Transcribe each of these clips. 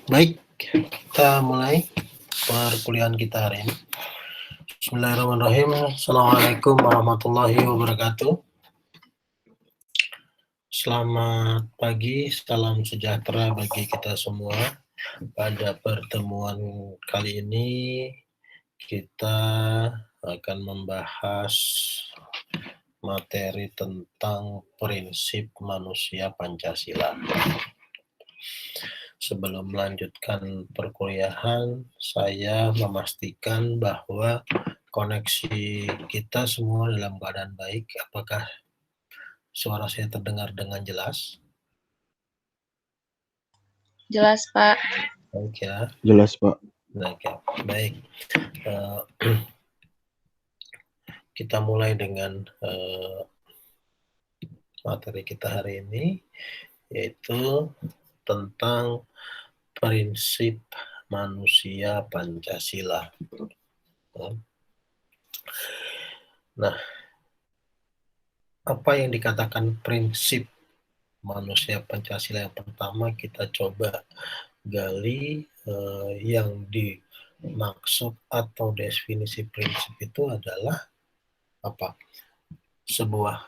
Baik, kita mulai perkuliahan kita hari ini. Bismillahirrahmanirrahim. Assalamualaikum warahmatullahi wabarakatuh. Selamat pagi, salam sejahtera bagi kita semua. Pada pertemuan kali ini kita akan membahas materi tentang prinsip manusia Pancasila. Sebelum melanjutkan perkuliahan, saya memastikan bahwa koneksi kita semua dalam keadaan baik. Apakah suara saya terdengar dengan jelas? Jelas, Pak. Baik ya. Jelas, Pak. Baik. Kita mulai dengan materi kita hari ini, yaitu tentang prinsip manusia Pancasila. Nah, apa yang dikatakan prinsip manusia Pancasila? Yang pertama kita coba gali yang dimaksud atau definisi prinsip itu adalah apa? Sebuah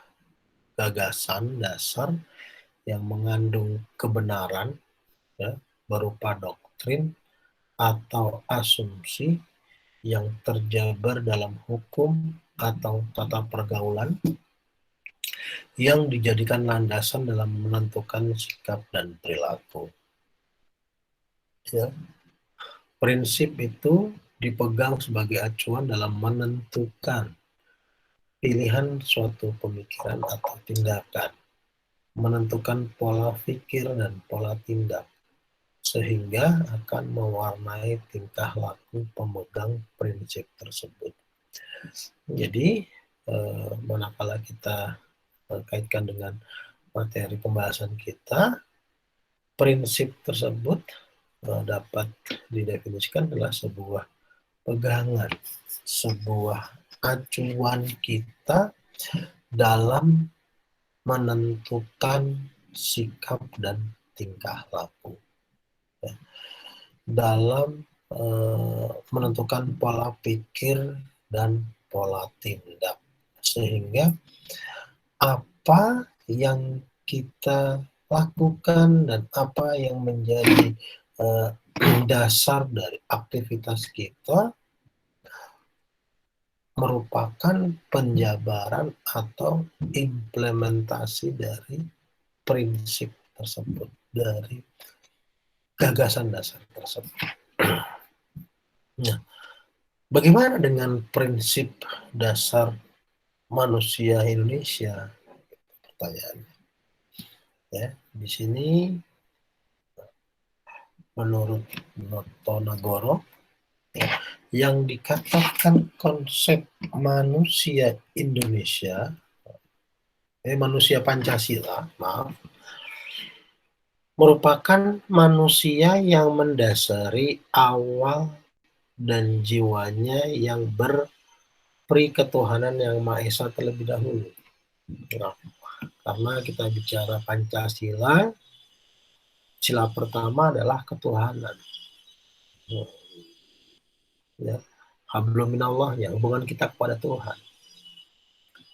gagasan dasar yang mengandung kebenaran, ya, berupa doktrin atau asumsi yang terjabar dalam hukum atau tata pergaulan yang dijadikan landasan dalam menentukan sikap dan perilaku. Ya. Prinsip itu dipegang sebagai acuan dalam menentukan pilihan suatu pemikiran atau tindakan, menentukan pola pikir dan pola tindak, sehingga akan mewarnai tingkah laku pemegang prinsip tersebut. Jadi, manakala kita kaitkan dengan materi pembahasan kita, prinsip tersebut dapat didefinisikan adalah sebuah pegangan, sebuah acuan kita dalam menentukan sikap dan tingkah laku, ya, dalam menentukan pola pikir dan pola tindak, sehingga apa yang kita lakukan dan apa yang menjadi dasar dari aktivitas kita merupakan penjabaran atau implementasi dari prinsip tersebut, dari gagasan dasar tersebut. Nah, bagaimana dengan prinsip dasar manusia Indonesia? Pertanyaannya. Ya, di sini menurut Notonegoro, ya, yang dikatakan konsep manusia Indonesia, manusia Pancasila, merupakan manusia yang mendasari awal dan jiwanya yang berperi ketuhanan yang Maha Esa terlebih dahulu. Nah, karena kita bicara Pancasila, sila pertama adalah ketuhanan. Ya, hablum minallah, ya, hubungan kita kepada Tuhan.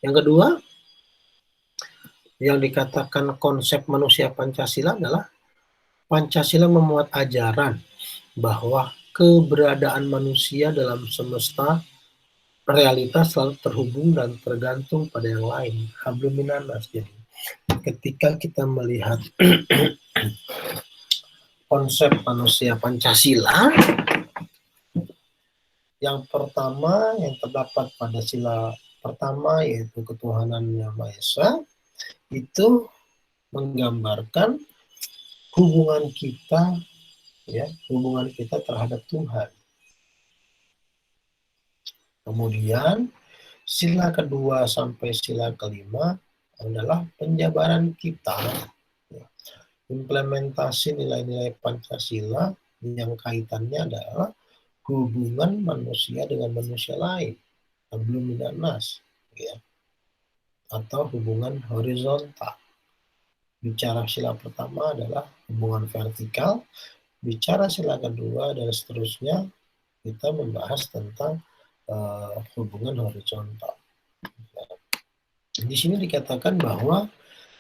Yang kedua, yang dikatakan konsep manusia Pancasila adalah Pancasila memuat ajaran bahwa keberadaan manusia dalam semesta realitas selalu terhubung dan tergantung pada yang lain. Hablum minannas. Jadi, ketika kita melihat konsep manusia Pancasila, yang pertama yang terdapat pada sila pertama yaitu ketuhanan yang Maha Esa, itu menggambarkan hubungan kita, ya, hubungan kita terhadap Tuhan. Kemudian sila kedua sampai sila kelima adalah penjabaran kita, ya, implementasi nilai-nilai Pancasila yang kaitannya adalah hubungan manusia dengan manusia lain, hablum minannas, ya, atau hubungan horizontal. Bicara sila pertama adalah hubungan vertikal, bicara sila kedua dan seterusnya, kita membahas tentang hubungan horizontal. Di sini dikatakan bahwa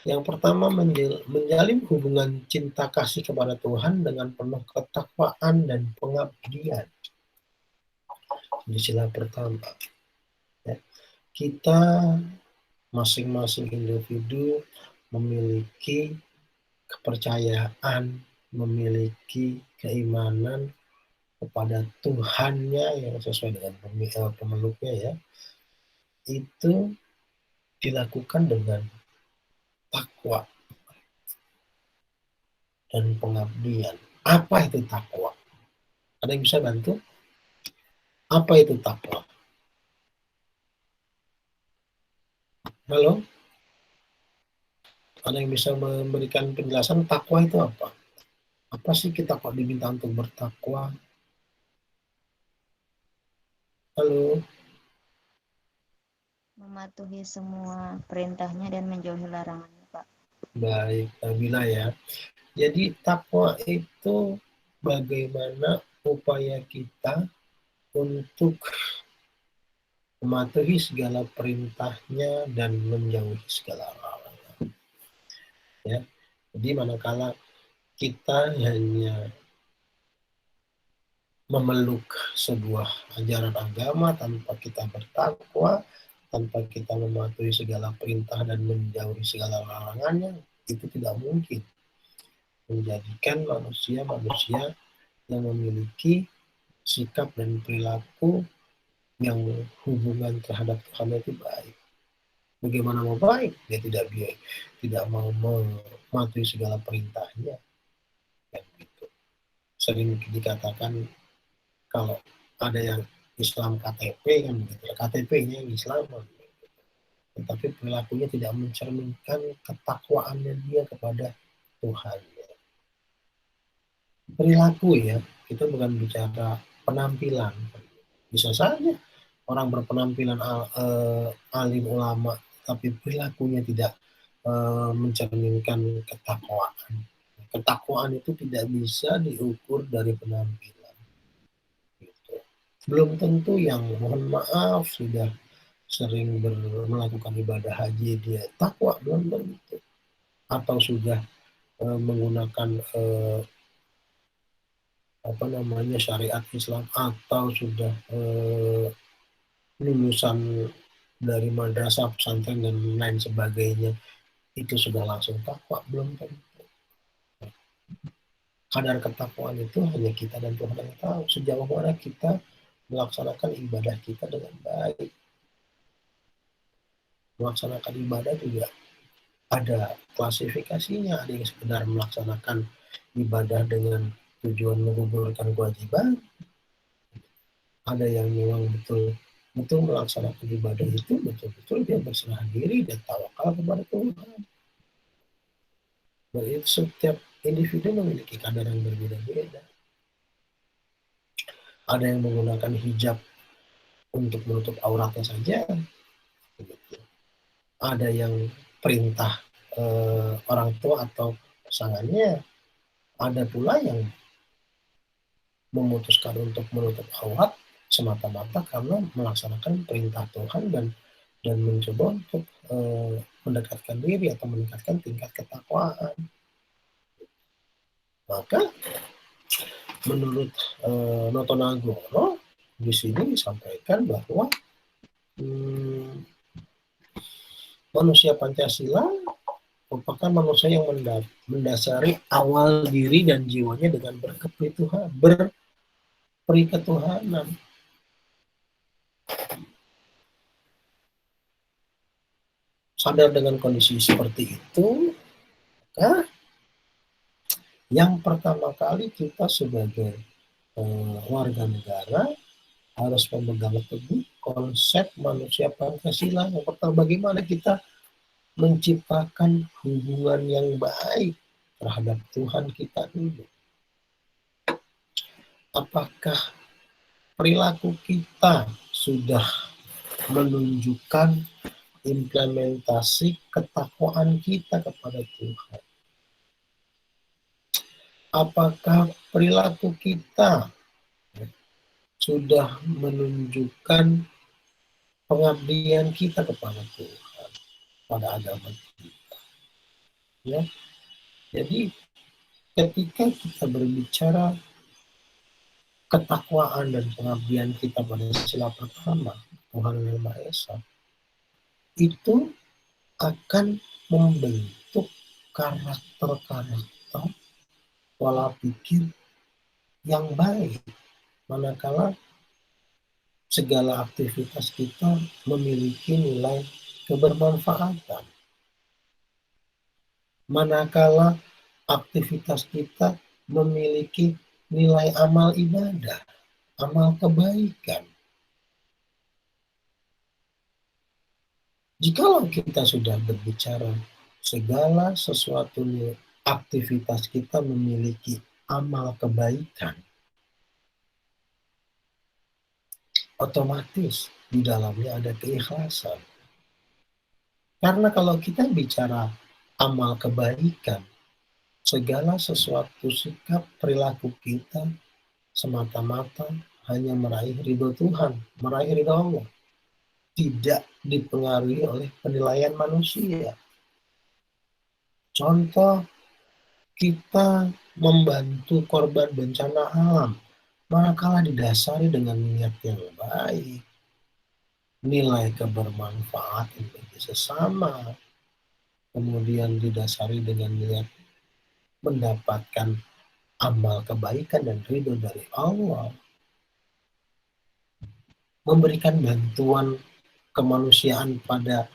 yang pertama menjalin hubungan cinta kasih kepada Tuhan dengan penuh ketakwaan dan pengabdian. Di sila pertama, ya, kita masing-masing individu memiliki kepercayaan, memiliki keimanan kepada Tuhannya yang sesuai dengan pemeluknya, ya, itu dilakukan dengan takwa dan pengabdian. Apa itu takwa? Ada yang bisa bantu? Apa itu takwa? Halo? Ada yang bisa memberikan penjelasan takwa itu apa? Apa sih kita kok diminta untuk bertakwa? Halo? Mematuhi semua perintahnya dan menjauhi larangannya, Pak. Baik, Nabila ya. Jadi takwa itu bagaimana upaya kita untuk mematuhi segala perintahnya dan menjauhi segala larangan. Ya. Jadi manakala kita hanya memeluk sebuah ajaran agama tanpa kita bertakwa, tanpa kita mematuhi segala perintah dan menjauhi segala larangannya, itu tidak mungkin menjadikan manusia-manusia yang memiliki sikap dan perilaku yang hubungan terhadap Tuhan itu baik. Bagaimana mau baik? Dia tidak mau mematuhi segala perintahnya. Dan gitu. Sering dikatakan kalau ada yang Islam KTP kan begitu, KTP-nya yang Islam, tetapi perilakunya tidak mencerminkan ketakwaannya dia kepada Tuhan. Perilaku ya, kita bukan bicara penampilan. Bisa saja orang berpenampilan alim ulama, tapi perilakunya tidak mencerminkan ketakwaan. Ketakwaan itu tidak bisa diukur dari penampilan. Gitu. Belum tentu yang mohon maaf sudah sering melakukan ibadah haji dia takwa, belum tentu. Atau sudah menggunakan syariat Islam, atau sudah lulusan dari madrasah, pesantren dan lain sebagainya, itu sudah langsung takwa, belum tentu. Kadar ketakwaan itu hanya kita dan Tuhan yang tahu, sejauh mana kita melaksanakan ibadah kita dengan baik. Melaksanakan ibadah juga ada klasifikasinya, ada yang sekedar melaksanakan ibadah dengan tujuan menggugurkan kewajiban, ada yang memang betul melaksanakan ibadah itu betul-betul dia berserah diri dan tawakal kepada Tuhan. Berarti setiap individu memiliki kadar yang berbeda-beda. Ada yang menggunakan hijab untuk menutup auratnya saja, ada yang perintah orang tua atau pasangannya, ada pula yang memutuskan untuk menutup aurat semata-mata karena melaksanakan perintah Tuhan dan mencoba untuk mendekatkan diri atau meningkatkan tingkat ketakwaan. Maka menurut Noto Nagoro di sini disampaikan bahwa manusia Pancasila merupakan manusia yang mendasari awal diri dan jiwanya dengan berperiketuhanan. Sadar dengan kondisi seperti itu, maka yang pertama kali kita sebagai warga negara harus memegang teguh konsep manusia Pancasila. Yang pertama, bagaimana kita menciptakan hubungan yang baik terhadap Tuhan kita dulu. Apakah perilaku kita sudah menunjukkan implementasi ketakwaan kita kepada Tuhan? apakah perilaku kita sudah menunjukkan pengabdian kita kepada Tuhan, pada agama kita. Ya, jadi ketika kita berbicara ketakwaan dan pengabdian kita pada sila pertama, Tuhan Yang Maha Esa, itu akan membentuk karakter-karakter pola pikir yang baik, manakala segala aktivitas kita memiliki nilai kebermanfaatan. Manakala aktivitas kita memiliki nilai amal ibadah, amal kebaikan. Jikalau kita sudah berbicara segala sesuatu aktivitas kita memiliki amal kebaikan, otomatis di dalamnya ada keikhlasan. Karena kalau kita bicara amal kebaikan, segala sesuatu sikap perilaku kita semata-mata hanya meraih ridho Tuhan, meraih ridho Allah. Tidak dipengaruhi oleh penilaian manusia. Contoh, kita membantu korban bencana alam, manakala didasari dengan niat yang baik, nilai kebermanfaatan bagi sesama, kemudian didasari dengan niat mendapatkan amal kebaikan dan ridho dari Allah, memberikan bantuan kemanusiaan pada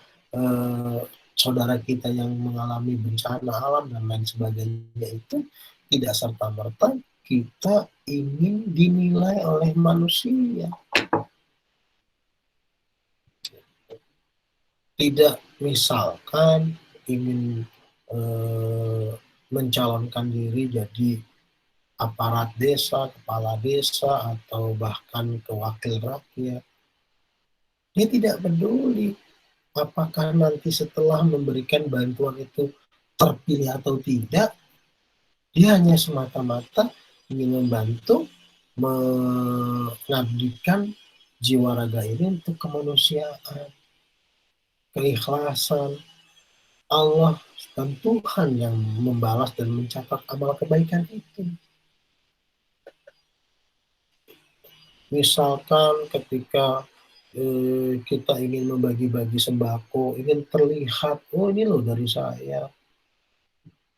saudara kita yang mengalami bencana alam dan lain sebagainya, itu tidak serta-merta kita ingin dinilai oleh manusia. Tidak misalkan ingin mencalonkan diri jadi aparat desa, kepala desa, atau bahkan ke wakil rakyat. Dia tidak peduli apakah nanti setelah memberikan bantuan itu terpilih atau tidak. Dia hanya semata-mata ingin membantu, mengabdikan jiwa raga ini untuk kemanusiaan, keikhlasan. Allah dan Tuhan yang membalas dan mencatat amal kebaikan itu. Misalkan ketika kita ingin membagi-bagi sembako, ingin terlihat, oh ini loh dari saya.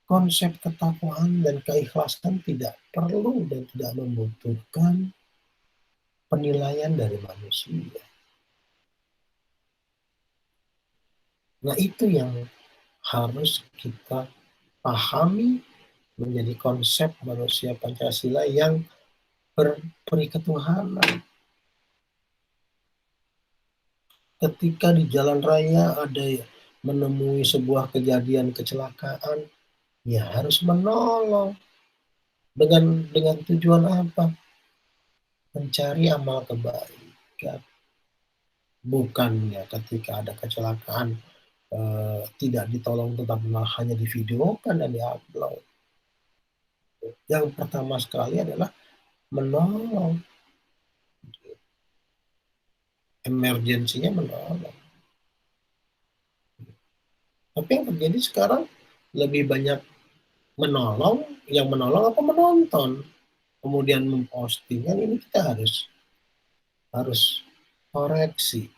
Konsep ketakwaan dan keikhlasan tidak perlu dan tidak membutuhkan penilaian dari manusia. Nah, itu yang harus kita pahami menjadi konsep manusia Pancasila yang berperi ketuhanan. Ketika di jalan raya ada menemui sebuah kejadian kecelakaan, ya harus menolong. Dengan tujuan apa? Mencari amal kebaikan. Bukannya ketika ada kecelakaan tidak ditolong, tetapi malah hanya divideokan dan diupload. Yang pertama sekali adalah menolong. Emergensinya menolong. Tapi yang terjadi sekarang lebih banyak menolong, yang menolong apa menonton, kemudian memposting. Kan ini kita harus koreksi.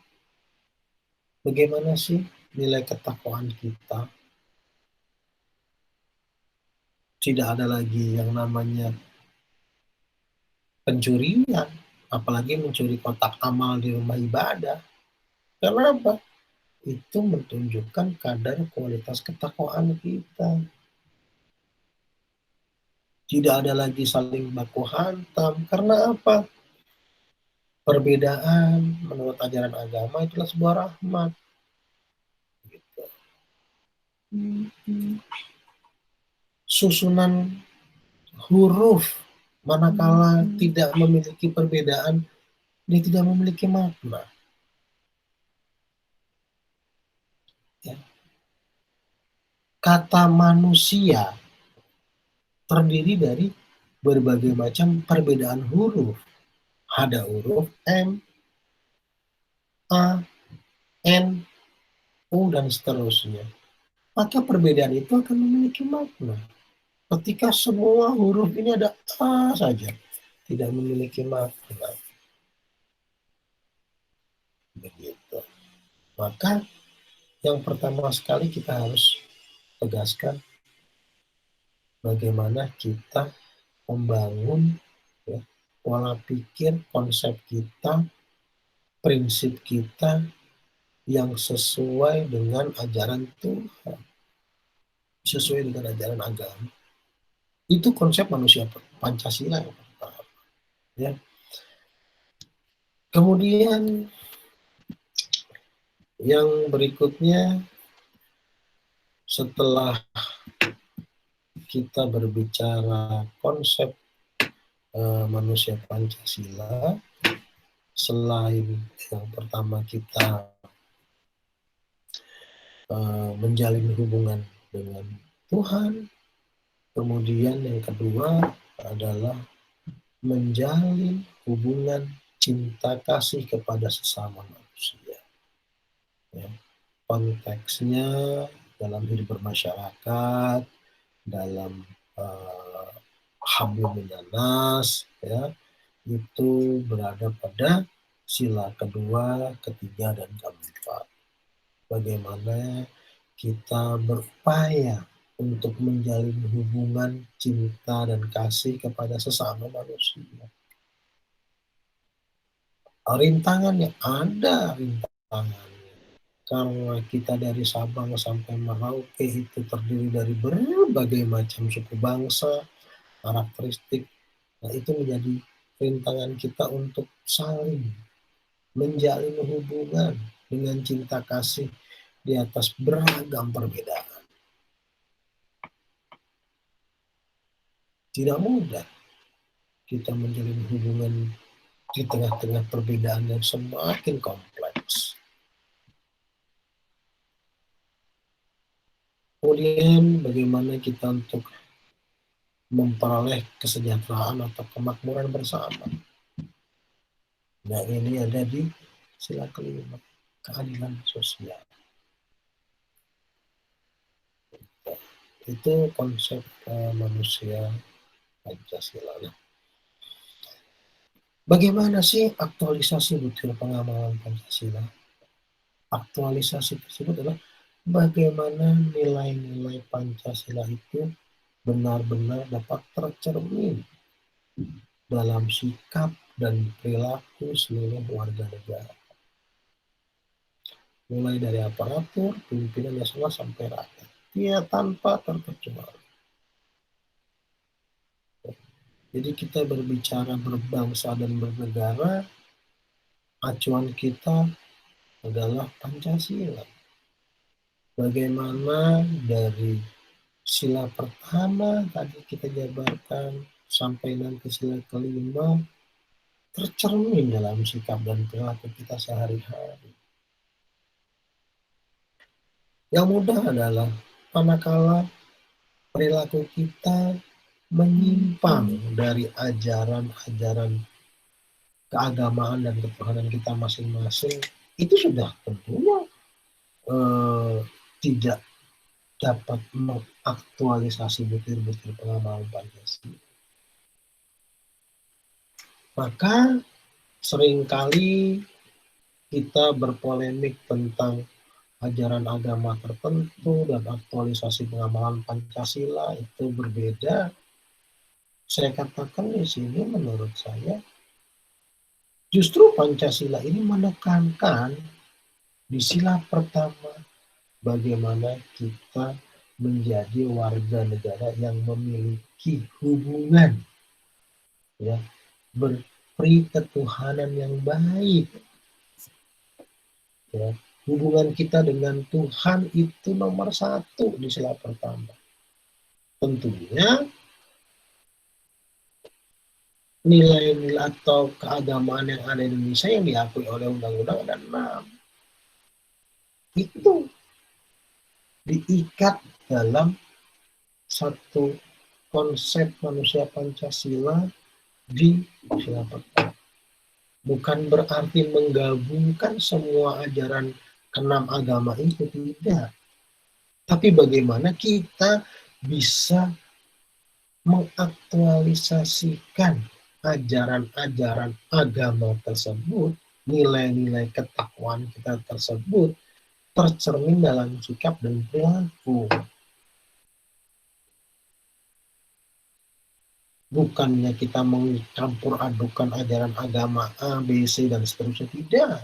Bagaimana sih nilai ketakwaan kita? Tidak ada lagi yang namanya pencurian, apalagi mencuri kotak amal di rumah ibadah. Kenapa? Itu menunjukkan kadar kualitas ketakwaan kita. Tidak ada lagi saling baku hantam. Karena apa? Perbedaan menurut ajaran agama itulah sebuah rahmat. Gitu. Susunan huruf manakala tidak memiliki perbedaan, dia tidak memiliki makna. Ya. Kata manusia terdiri dari berbagai macam perbedaan huruf. Ada huruf M, A, N, U, dan seterusnya. Maka perbedaan itu akan memiliki makna. Ketika semua huruf ini ada A saja, tidak memiliki makna. Begitu. Maka yang pertama sekali kita harus tegaskan bagaimana kita membangun ya, pola pikir, konsep kita, prinsip kita yang sesuai dengan ajaran Tuhan, sesuai dengan ajaran agama. Itu konsep manusia Pancasila yang pertama. Ya. Kemudian yang berikutnya, setelah kita berbicara konsep manusia Pancasila, selain yang pertama kita menjalin hubungan dengan Tuhan, kemudian yang kedua adalah menjalin hubungan cinta kasih kepada sesama manusia. Ya. Konteksnya dalam hidup bermasyarakat, dalam hablum minanas, ya, itu berada pada sila kedua, ketiga, dan keempat. Bagaimana kita berupaya untuk menjalin hubungan cinta dan kasih kepada sesama manusia. Rintangannya ada, rintangannya. Karena kita dari Sabang sampai Merauke itu terdiri dari berbagai macam suku bangsa, karakteristik. Nah, itu menjadi rintangan kita untuk saling menjalin hubungan dengan cinta kasih di atas beragam perbedaan. Tidak mudah kita menjalin hubungan di tengah-tengah perbedaan yang semakin kompleks. Kemudian bagaimana kita untuk memperoleh kesejahteraan atau kemakmuran bersama. Nah, ini ada di sila kelima, keadilan sosial. Itu konsep manusia Pancasila. Nah, bagaimana sih aktualisasi butir pengamalan Pancasila? Aktualisasi tersebut adalah bagaimana nilai-nilai Pancasila itu benar-benar dapat tercermin dalam sikap dan perilaku seluruh warga negara. Mulai dari aparatur, pimpinan nasional sampai rakyat. Ya, tanpa terkecuali. Jadi kita berbicara berbangsa dan bernegara, acuan kita adalah Pancasila. Bagaimana dari sila pertama tadi kita jabarkan sampai nanti sila kelima tercermin dalam sikap dan perilaku kita sehari-hari. Yang mudah adalah manakala perilaku kita menyimpang dari ajaran-ajaran keagamaan dan ketuhanan kita masing-masing, itu sudah tentunya tidak dapat mengaktualisasi butir-butir pengamalan Pancasila. Maka seringkali kita berpolemik tentang ajaran agama tertentu dan aktualisasi pengamalan Pancasila itu berbeda. Saya katakan di sini menurut saya justru Pancasila ini menekankan di sila pertama bagaimana kita menjadi warga negara yang memiliki hubungan ya berperi ketuhanan yang baik. Ya, hubungan kita dengan Tuhan itu nomor satu di sila pertama. Tentunya nilai-nilai atau keagamaan yang ada di Indonesia yang diakui oleh Undang-Undang ada 6. Itu diikat dalam satu konsep manusia Pancasila di Silaturahmi. Bukan berarti menggabungkan semua ajaran keenam agama itu, tidak. Tapi bagaimana kita bisa mengaktualisasikan ajaran-ajaran agama tersebut, nilai-nilai ketakwaan kita tersebut tercermin dalam sikap dan perilaku. Bukannya kita mencampur adukan ajaran agama A, B, C, dan seterusnya. Tidak.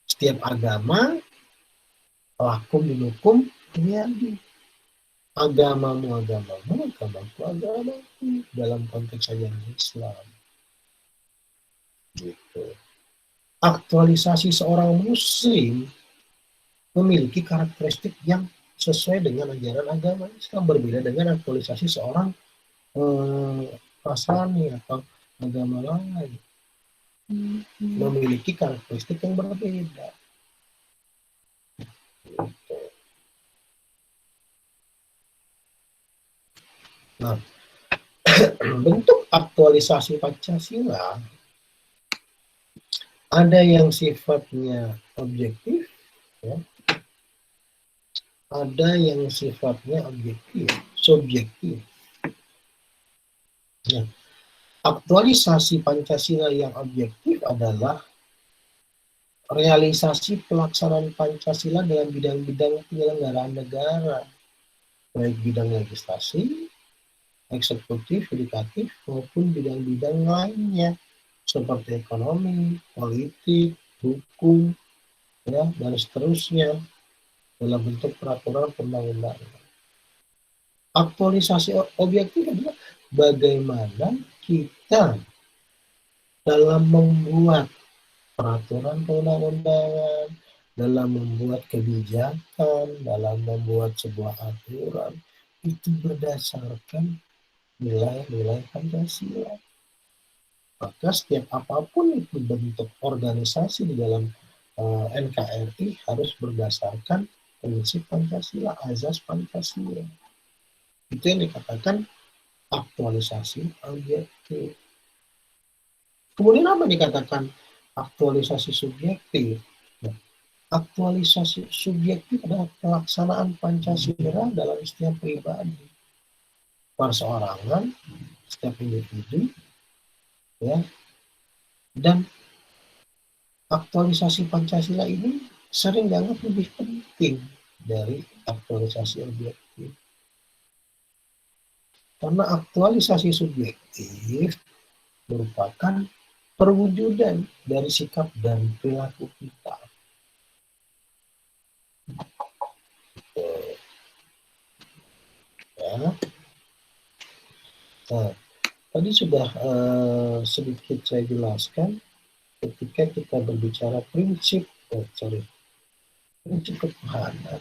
Setiap agama, lakum dinukum, terjadi. Agamamu, agamamu dalam konteks ajaran Islam. Gitu. Aktualisasi seorang muslim memiliki karakteristik yang sesuai dengan ajaran agama Islam, berbeda dengan aktualisasi seorang Nasrani atau agama lain, memiliki karakteristik yang berbeda. Nah, bentuk aktualisasi Pancasila ada yang sifatnya objektif, ya. Ada yang sifatnya subjektif. Nah, aktualisasi Pancasila yang objektif adalah realisasi pelaksanaan Pancasila dalam bidang-bidang penyelenggaraan negara, baik bidang legislasi, eksekutif, yudikatif, maupun bidang-bidang lainnya seperti ekonomi, politik, hukum, ya, dan seterusnya dalam bentuk peraturan perundang-undangan. Aktualisasi objektif adalah bagaimana kita dalam membuat peraturan perundang-undangan, dalam membuat kebijakan, dalam membuat sebuah aturan, itu berdasarkan nilai-nilai Pancasila. Maka setiap apapun itu bentuk organisasi di dalam NKRI harus berdasarkan prinsip Pancasila, azas Pancasila. Itu yang dikatakan aktualisasi objektif. Kemudian apa dikatakan aktualisasi subjektif? Nah, aktualisasi subjektif adalah pelaksanaan Pancasila dalam setiap pribadi, perseorangan, setiap individu, ya. Dan aktualisasi Pancasila ini sering dianggap lebih penting dari aktualisasi objektif. Karena aktualisasi subjektif merupakan perwujudan dari sikap dan perilaku kita. Ya. Nah, tadi sudah sedikit saya jelaskan ketika kita berbicara prinsip ketuhanan.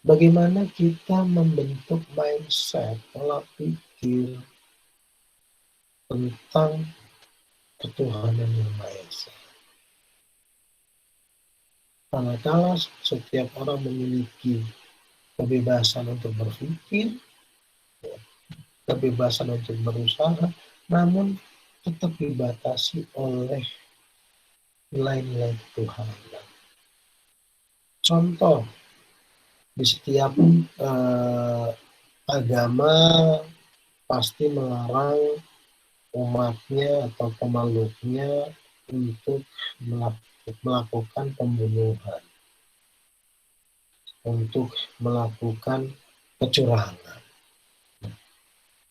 Bagaimana kita membentuk mindset, pola pikir tentang ketuhanan yang Maha Esa. Manakala setiap orang memiliki kebebasan untuk berpikir, kebebasan untuk berusaha, namun tetap dibatasi oleh nilai-nilai ketuhanan. Contoh, di setiap agama pasti melarang umatnya atau pemeluknya untuk melakukan pembunuhan, untuk melakukan kecurangan,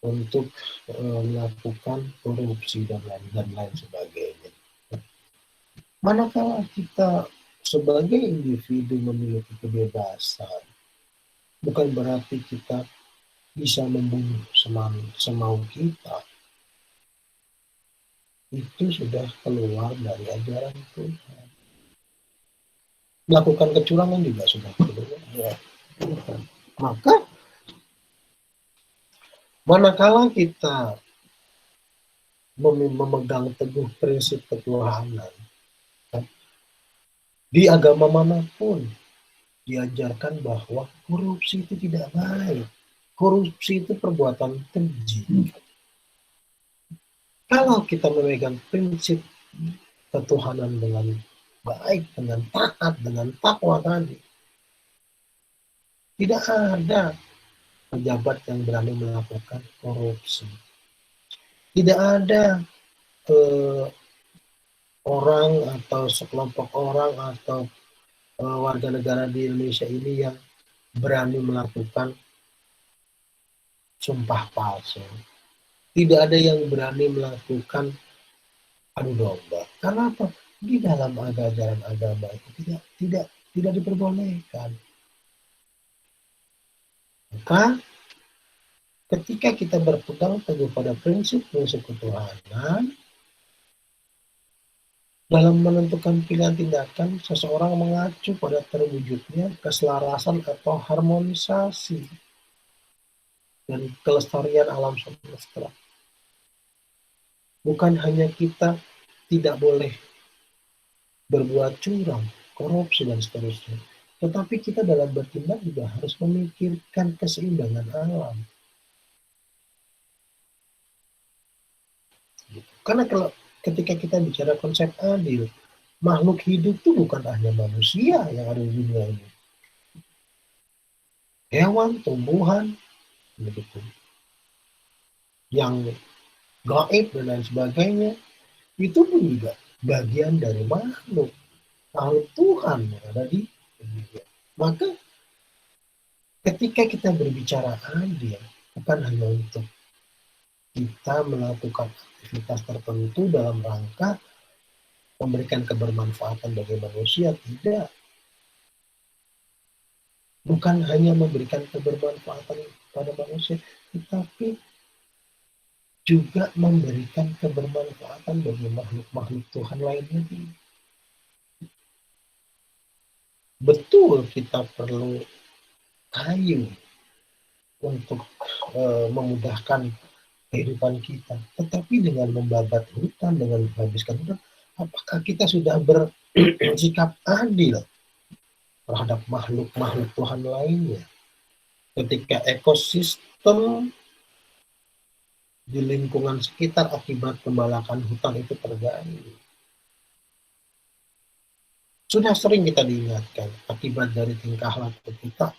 untuk melakukan korupsi dan lain sebagainya. Manakala kita sebagai individu memiliki kebebasan, bukan berarti kita bisa membunuh semau kita. Itu sudah keluar dari ajaran Tuhan. Melakukan kecurangan juga sudah keluar. Ya. Maka manakala kita memegang teguh prinsip ketuhanan, di agama manapun diajarkan bahwa korupsi itu tidak baik. korupsi itu perbuatan keji. Kalau kita memegang prinsip ketuhanan dengan baik, dengan taat, dengan takwa tadi, tidak ada pejabat yang berani melakukan korupsi. Tidak ada orang atau sekelompok orang atau warga negara di Indonesia ini yang berani melakukan sumpah palsu. Tidak ada yang berani melakukan adu domba. Karena apa? Di dalam ajaran agama itu tidak diperbolehkan. Maka ketika kita berpegang teguh pada prinsip-prinsip ketuhanan, dalam menentukan pilihan tindakan, seseorang mengacu pada terwujudnya keselarasan atau harmonisasi dan kelestarian alam semesta. Bukan hanya kita tidak boleh berbuat curang, korupsi, dan seterusnya, tetapi kita dalam bertindak juga harus memikirkan keseimbangan alam. Karena kalau ketika kita bicara konsep adil, makhluk hidup itu bukan hanya manusia yang ada di dunia ini. Hewan, tumbuhan, begitu, yang gaib dan lain sebagainya, itu pun juga bagian dari makhluk Tuhan yang ada di dunia. Maka ketika kita berbicara adil, bukan hanya untuk kita melakukan aktivitas tertentu dalam rangka memberikan kebermanfaatan bagi manusia, tidak. Bukan hanya memberikan kebermanfaatan pada manusia, tetapi juga memberikan kebermanfaatan bagi makhluk-makhluk Tuhan lainnya. Betul kita perlu kayu untuk memudahkan kehidupan kita, tetapi dengan membabat hutan, dengan menghabiskan hutan, apakah kita sudah bersikap adil terhadap makhluk-makhluk Tuhan lainnya? Ketika ekosistem di lingkungan sekitar akibat pembalakan hutan itu terganggu. Sudah sering kita diingatkan, akibat dari tingkah laku kita,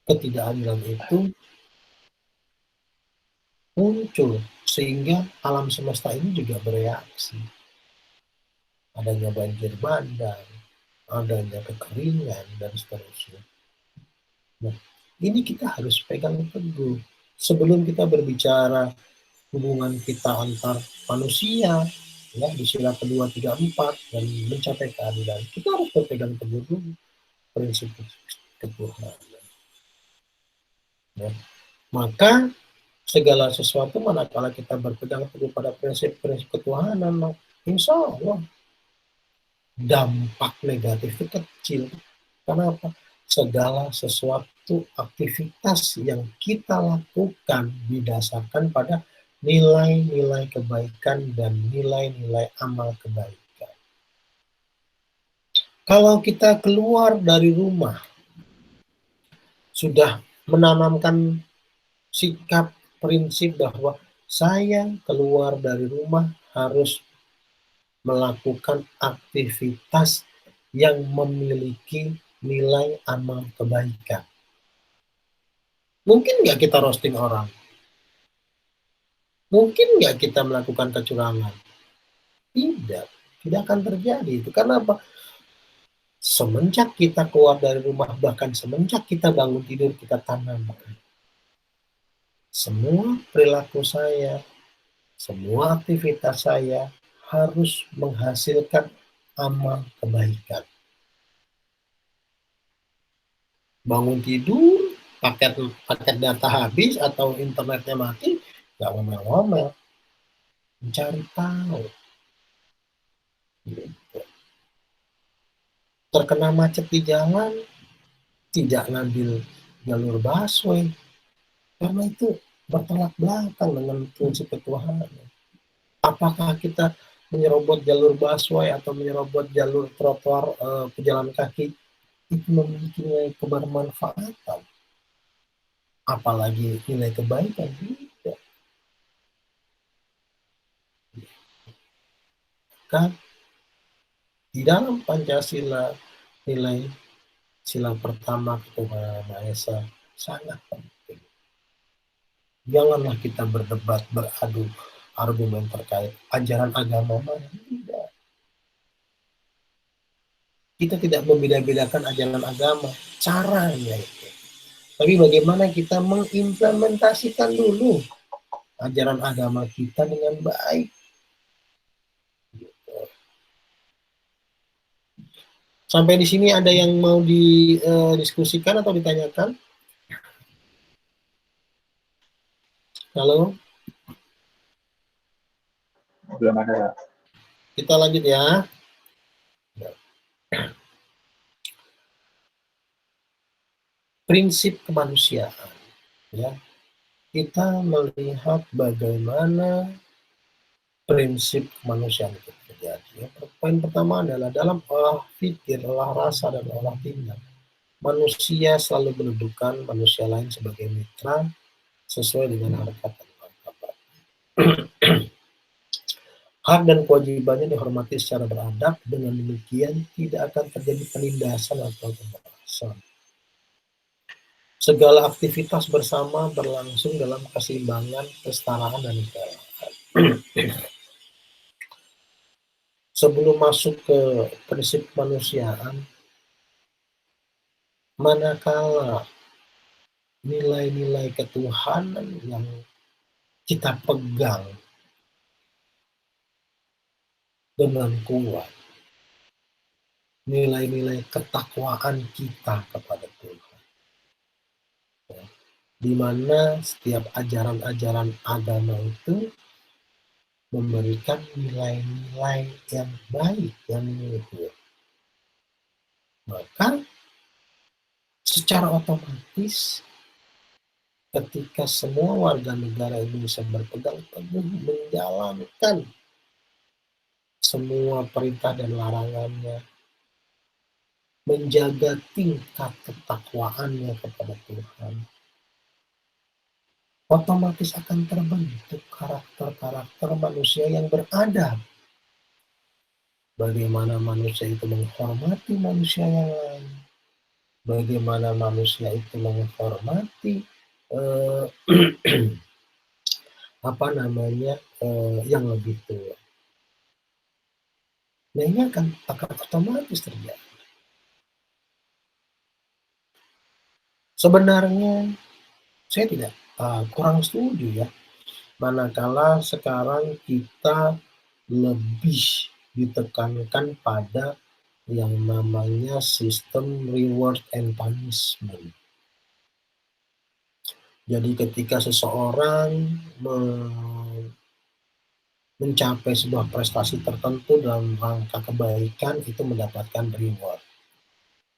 ketidakadilan itu muncul, sehingga alam semesta ini juga bereaksi. Adanya banjir bandang, adanya kekeringan, dan seterusnya. Nah, ini kita harus pegang teguh. Sebelum kita berbicara hubungan kita antar manusia, ya, di sila kedua, tiga, empat, dan mencapai keadilan, kita harus berpegang teguh dulu prinsip ketuhanan. Ya. Maka segala sesuatu manakala kita berpegang teguh pada prinsip-prinsip ketuhanan, insya Allah dampak negatif itu kecil. Kenapa? Segala sesuatu aktivitas yang kita lakukan didasarkan pada nilai-nilai kebaikan dan nilai-nilai amal kebaikan. Kalau kita keluar dari rumah, sudah menanamkan sikap prinsip bahwa saya keluar dari rumah harus melakukan aktivitas yang memiliki nilai amal kebaikan. Mungkin nggak kita roasting orang? Mungkin nggak kita melakukan kecurangan? Tidak akan terjadi. Itu karena apa? Semenjak kita keluar dari rumah, bahkan semenjak kita bangun tidur, kita tanamkan. Semua perilaku saya, semua aktivitas saya harus menghasilkan amal kebaikan. Bangun tidur, paket data habis atau internetnya mati, nggak ngomel-ngomel, mencari tahu. Terkena macet di jalan, tidak ngambil jalur busway, karena itu bertolak belakang dengan prinsip ketuhanan. Apakah kita menyerobot jalur busway atau menyerobot jalur trotoar pejalan kaki itu memiliki kebermanfaatan? apalagi nilai kebaikan. Tidak. Kan di dalam Pancasila nilai sila pertama ketuhanan Maha Esa sangat penting. Janganlah kita berdebat, beradu argumen terkait ajaran agama mana. Tidak. Kita tidak membeda-bedakan ajaran agama, caranya itu. Tapi bagaimana kita mengimplementasikan dulu ajaran agama kita dengan baik. Sampai di sini ada yang mau didiskusikan atau ditanyakan? Halo? Belum ada. Kita lanjut ya. Prinsip kemanusiaan. Ya. Kita melihat bagaimana prinsip kemanusiaan itu terjadi. Poin pertama adalah dalam olah pikir, olah rasa, dan olah tindak. Manusia selalu mendudukan manusia lain sebagai mitra sesuai dengan harkat dan martabat. Hak dan kewajibannya dihormati secara beradab, dengan demikian tidak akan terjadi penindasan atau kekerasan. Segala aktivitas bersama berlangsung dalam keseimbangan, kesetaraan, dan keadilan. Sebelum masuk ke prinsip kemanusiaan, manakala nilai-nilai ketuhanan yang kita pegang dengan kuat, nilai-nilai ketakwaan kita kepada Tuhan, di mana setiap ajaran-ajaran agama itu memberikan nilai-nilai yang baik, yang luhur, maka secara otomatis ketika semua warga negara Indonesia berpegang teguh menjalankan semua perintah dan larangannya, menjaga tingkat ketakwaannya kepada Tuhan, otomatis akan terbentuk karakter-karakter manusia yang beradab. Bagaimana manusia itu menghormati manusia yang lain, bagaimana manusia itu menghormati yang lebih tua. Nah, ini akan otomatis terjadi. Sebenarnya saya tidak kurang setuju ya, manakala sekarang kita lebih ditekankan pada yang namanya sistem reward and punishment. Jadi ketika seseorang mencapai sebuah prestasi tertentu dalam rangka kebaikan, itu mendapatkan reward.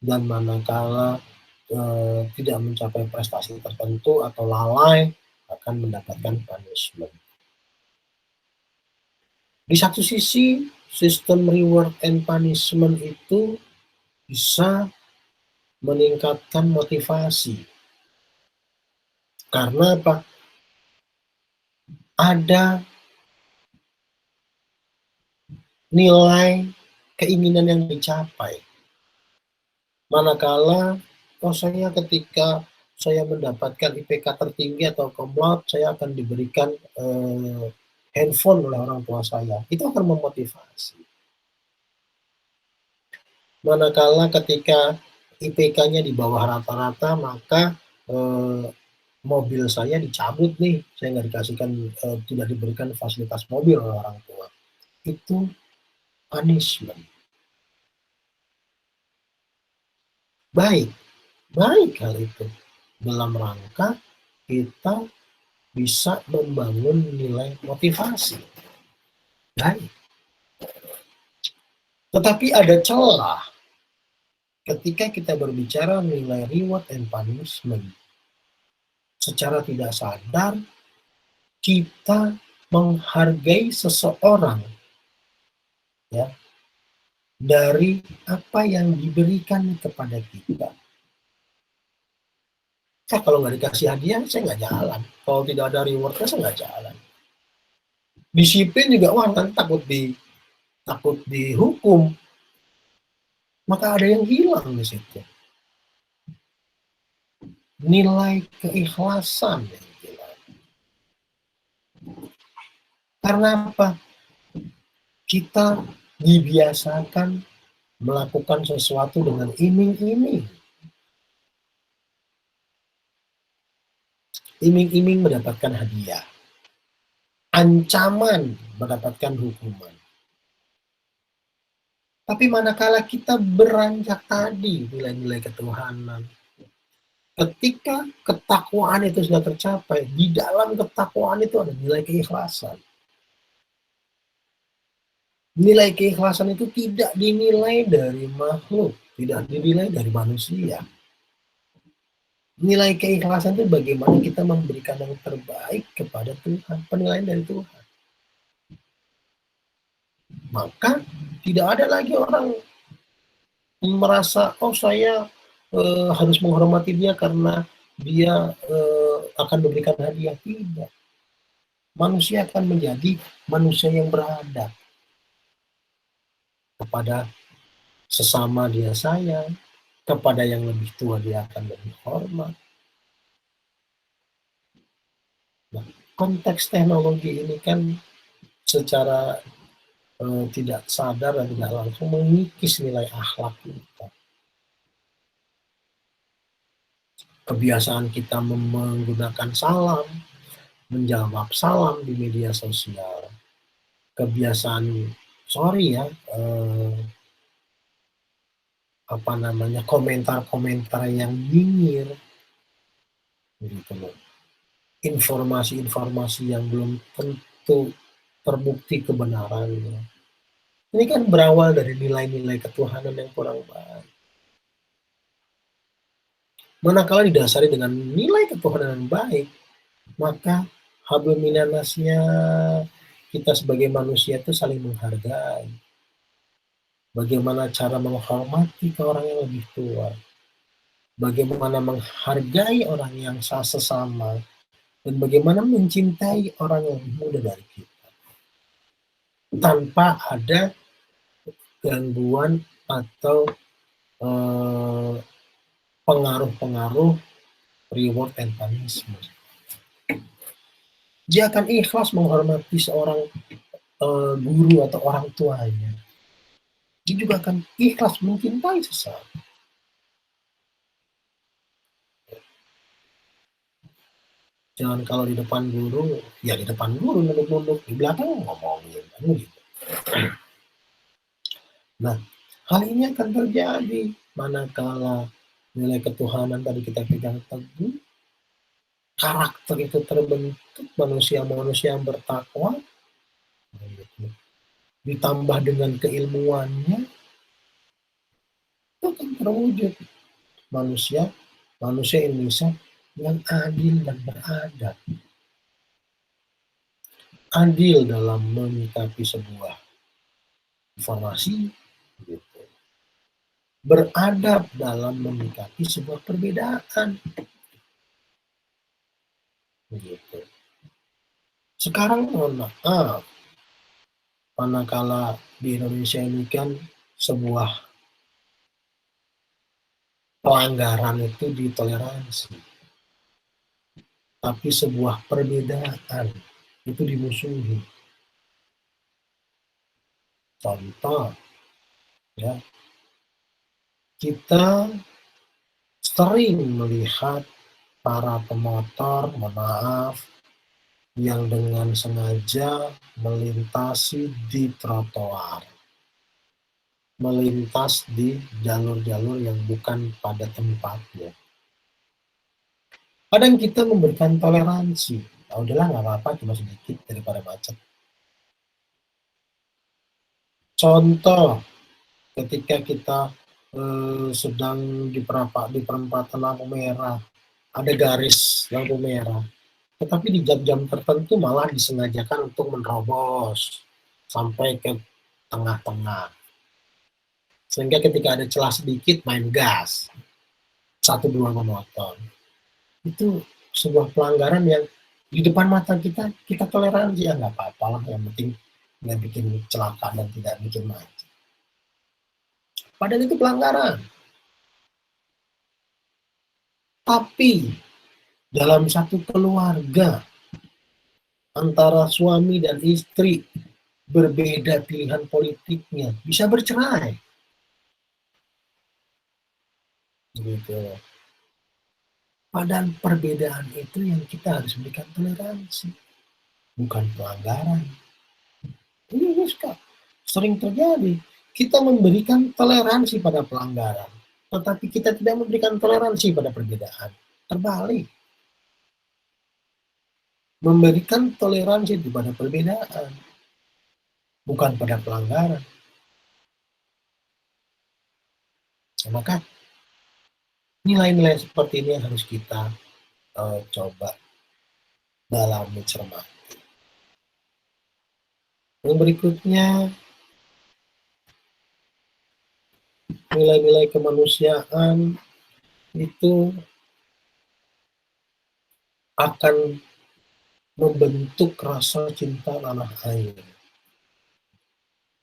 Dan manakala tidak mencapai prestasi tertentu atau lalai, akan mendapatkan punishment. Di satu sisi, sistem reward and punishment itu bisa meningkatkan motivasi. Karena apa? Ada nilai keinginan yang dicapai. Manakala, saya ketika saya mendapatkan IPK tertinggi atau cum laude, saya akan diberikan handphone oleh orang tua saya. Itu akan memotivasi. Manakala ketika IPK-nya di bawah rata-rata, maka mobil saya dicabut nih, saya nggak dikasihkan, tidak diberikan fasilitas mobil oleh orang tua. Itu punishment. Baik hal itu dalam rangka kita bisa membangun nilai motivasi. Baik. Tetapi ada celah ketika kita berbicara nilai reward and punishment. Secara tidak sadar kita menghargai seseorang ya dari apa yang diberikan kepada kita. Kalau nggak dikasih hadiah, saya nggak jalan. Kalau tidak ada rewardnya, saya nggak jalan. Disiplin juga, wah nanti takut dihukum. Maka ada yang hilang di situ. Nilai keikhlasan yang hilang. Karena apa? Kita dibiasakan melakukan sesuatu dengan iming-iming. Iming-iming mendapatkan hadiah. Ancaman mendapatkan hukuman. Tapi manakala kita beranjak tadi nilai-nilai ketuhanan, ketika ketakwaan itu sudah tercapai, di dalam ketakwaan itu ada nilai keikhlasan. Nilai keikhlasan itu tidak dinilai dari makhluk, tidak dinilai dari manusia. Nilai keikhlasan itu bagaimana kita memberikan yang terbaik kepada Tuhan, penilaian dari Tuhan. Maka tidak ada lagi orang merasa, oh saya harus menghormati dia karena dia akan memberikan hadiah. Tidak. Manusia akan menjadi manusia yang beradab. Kepada sesama dia sayang, kepada yang lebih tua dia akan lebih hormat. Nah, konteks teknologi ini kan secara tidak sadar dan tidak langsung mengikis nilai akhlak kita. Kebiasaan kita menggunakan salam, menjawab salam di media sosial. Kebiasaan, komentar-komentar yang nyinyir, gitu loh. Informasi-informasi yang belum tentu terbukti kebenarannya. Ini kan berawal dari nilai-nilai ketuhanan yang kurang baik. Manakala didasari dengan nilai ketuhanan yang baik, maka hablum minannasnya kita sebagai manusia itu saling menghargai. Bagaimana cara menghormati ke orang yang lebih tua. Bagaimana menghargai orang yang sesama. Dan bagaimana mencintai orang yang lebih muda dari kita. Tanpa ada gangguan atau pengaruh-pengaruh reward and punishment. Dia akan ikhlas menghormati seorang guru atau orang tuanya. Dia juga akan ikhlas mencintai sesama. Jangan kalau di depan guru, ya di depan guru nunduk-nunduk, di belakang ngomongin, gitu. Nah, hal ini akan terjadi manakala nilai ketuhanan tadi kita pegang teguh, karakter itu terbentuk, manusia-manusia yang bertakwa, ditambah dengan keilmuannya, itu akan terwujud manusia Indonesia yang adil dan beradab. Adil dalam menyikapi sebuah informasi, gitu. Beradab dalam menyikapi sebuah perbedaan, gitu. Sekarang mohon maaf, manakala di Indonesia ini kan sebuah pelanggaran itu ditoleransi, tapi sebuah perbedaan itu dimusuhi. Contoh, ya, kita sering melihat para pemotor, maaf, yang dengan sengaja melintasi di trotoar, melintas di jalur-jalur yang bukan pada tempatnya. Kadang kita memberikan toleransi, udahlah nggak apa-apa, cuma sedikit daripada macet. Contoh, ketika kita sedang di perempatan lampu merah, ada garis lampu merah, tetapi di jam-jam tertentu malah disengajakan untuk menerobos sampai ke tengah-tengah. Sehingga ketika ada celah sedikit main gas, 1-2 memotong. itu sebuah pelanggaran yang di depan mata kita toleransi, ya nggak apa-apa lah, yang penting nggak bikin celaka dan tidak bikin mati. Padahal itu pelanggaran. Tapi dalam satu keluarga antara suami dan istri berbeda pilihan politiknya, bisa bercerai. Gitu. Padahal perbedaan itu yang kita harus berikan toleransi, bukan pelanggaran. Ini sering terjadi. Kita memberikan toleransi pada pelanggaran, tetapi kita tidak memberikan toleransi pada perbedaan. Terbalik. Memberikan toleransi pada perbedaan, bukan pada pelanggaran. Nah, maka nilai-nilai seperti ini yang harus kita coba dalami, cermati. Yang berikutnya, nilai-nilai kemanusiaan itu akan membentuk rasa cinta tanah air.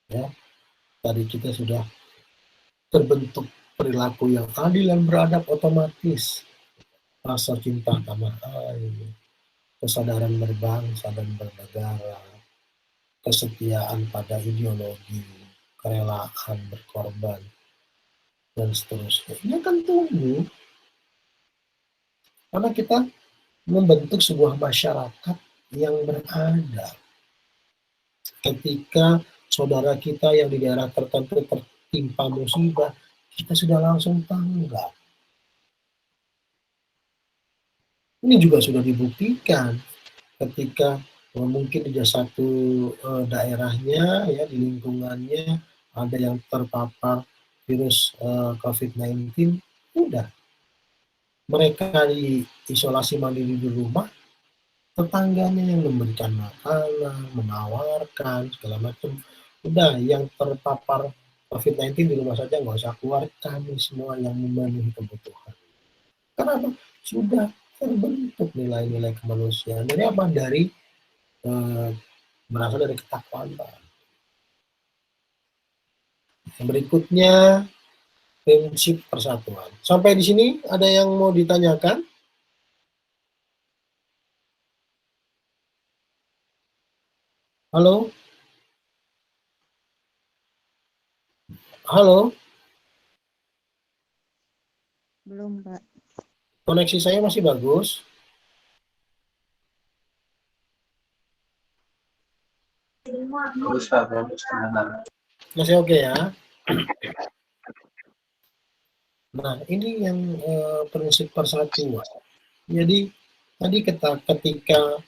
Ya, tadi kita sudah terbentuk perilaku yang adil dan beradab, otomatis rasa cinta tanah air, kesadaran berbangsa dan bernegara, kesetiaan pada ideologi, kerelaan berkorban, dan seterusnya. Ini akan tumbuh karena kita membentuk sebuah masyarakat yang beradab. Ketika saudara kita yang di daerah tertentu tertimpa musibah, kita sudah langsung tanggap. Ini juga sudah dibuktikan ketika mungkin di satu daerahnya, ya, di lingkungannya ada yang terpapar virus COVID-19, udah mereka diisolasi mandiri di rumah, tetangganya yang memberikan makanan, menawarkan segala macam. Udah, yang terpapar COVID-19 di rumah saja, nggak usah keluar, kami semua yang memenuhi kebutuhan. Kenapa? Sudah terbentuk nilai-nilai kemanusiaan. Dari apa? Dari berasal dari ketakwaan. Yang berikutnya, prinsip persatuan. Sampai di sini ada yang mau ditanyakan? Halo? Halo? Belum, Pak. Koneksi saya masih bagus? Bagus, Pak. Bagus. Masih oke ya? Nah, ini yang prinsip persatuan. Jadi, tadi ketika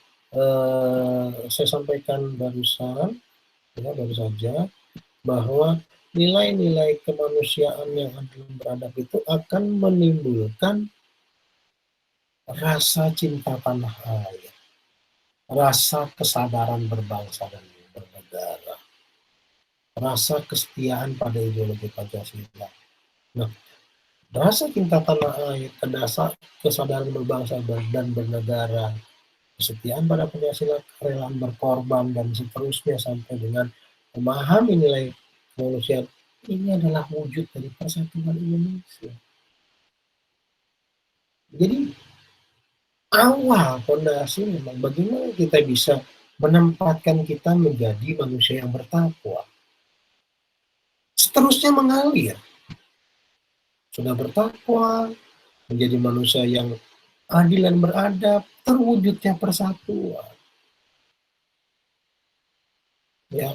saya sampaikan barusan, ya, baru saja, bahwa nilai-nilai kemanusiaan yang adil dan beradab itu akan menimbulkan rasa cinta tanah air, rasa kesadaran berbangsa dan bernegara, rasa kesetiaan pada ideologi Pancasila. Nah, rasa cinta tanah air, kesadaran berbangsa dan bernegara, kesetiaan pada Pancasila, kerelaan berkorban, dan seterusnya sampai dengan memahami nilai kemanusiaan, ini adalah wujud dari persatuan Indonesia. Jadi awal fondasi memang bagaimana kita bisa menempatkan kita menjadi manusia yang bertakwa. Seterusnya mengalir. Sudah bertakwa, menjadi manusia yang adil dan beradab, terwujudnya persatuan. Ya,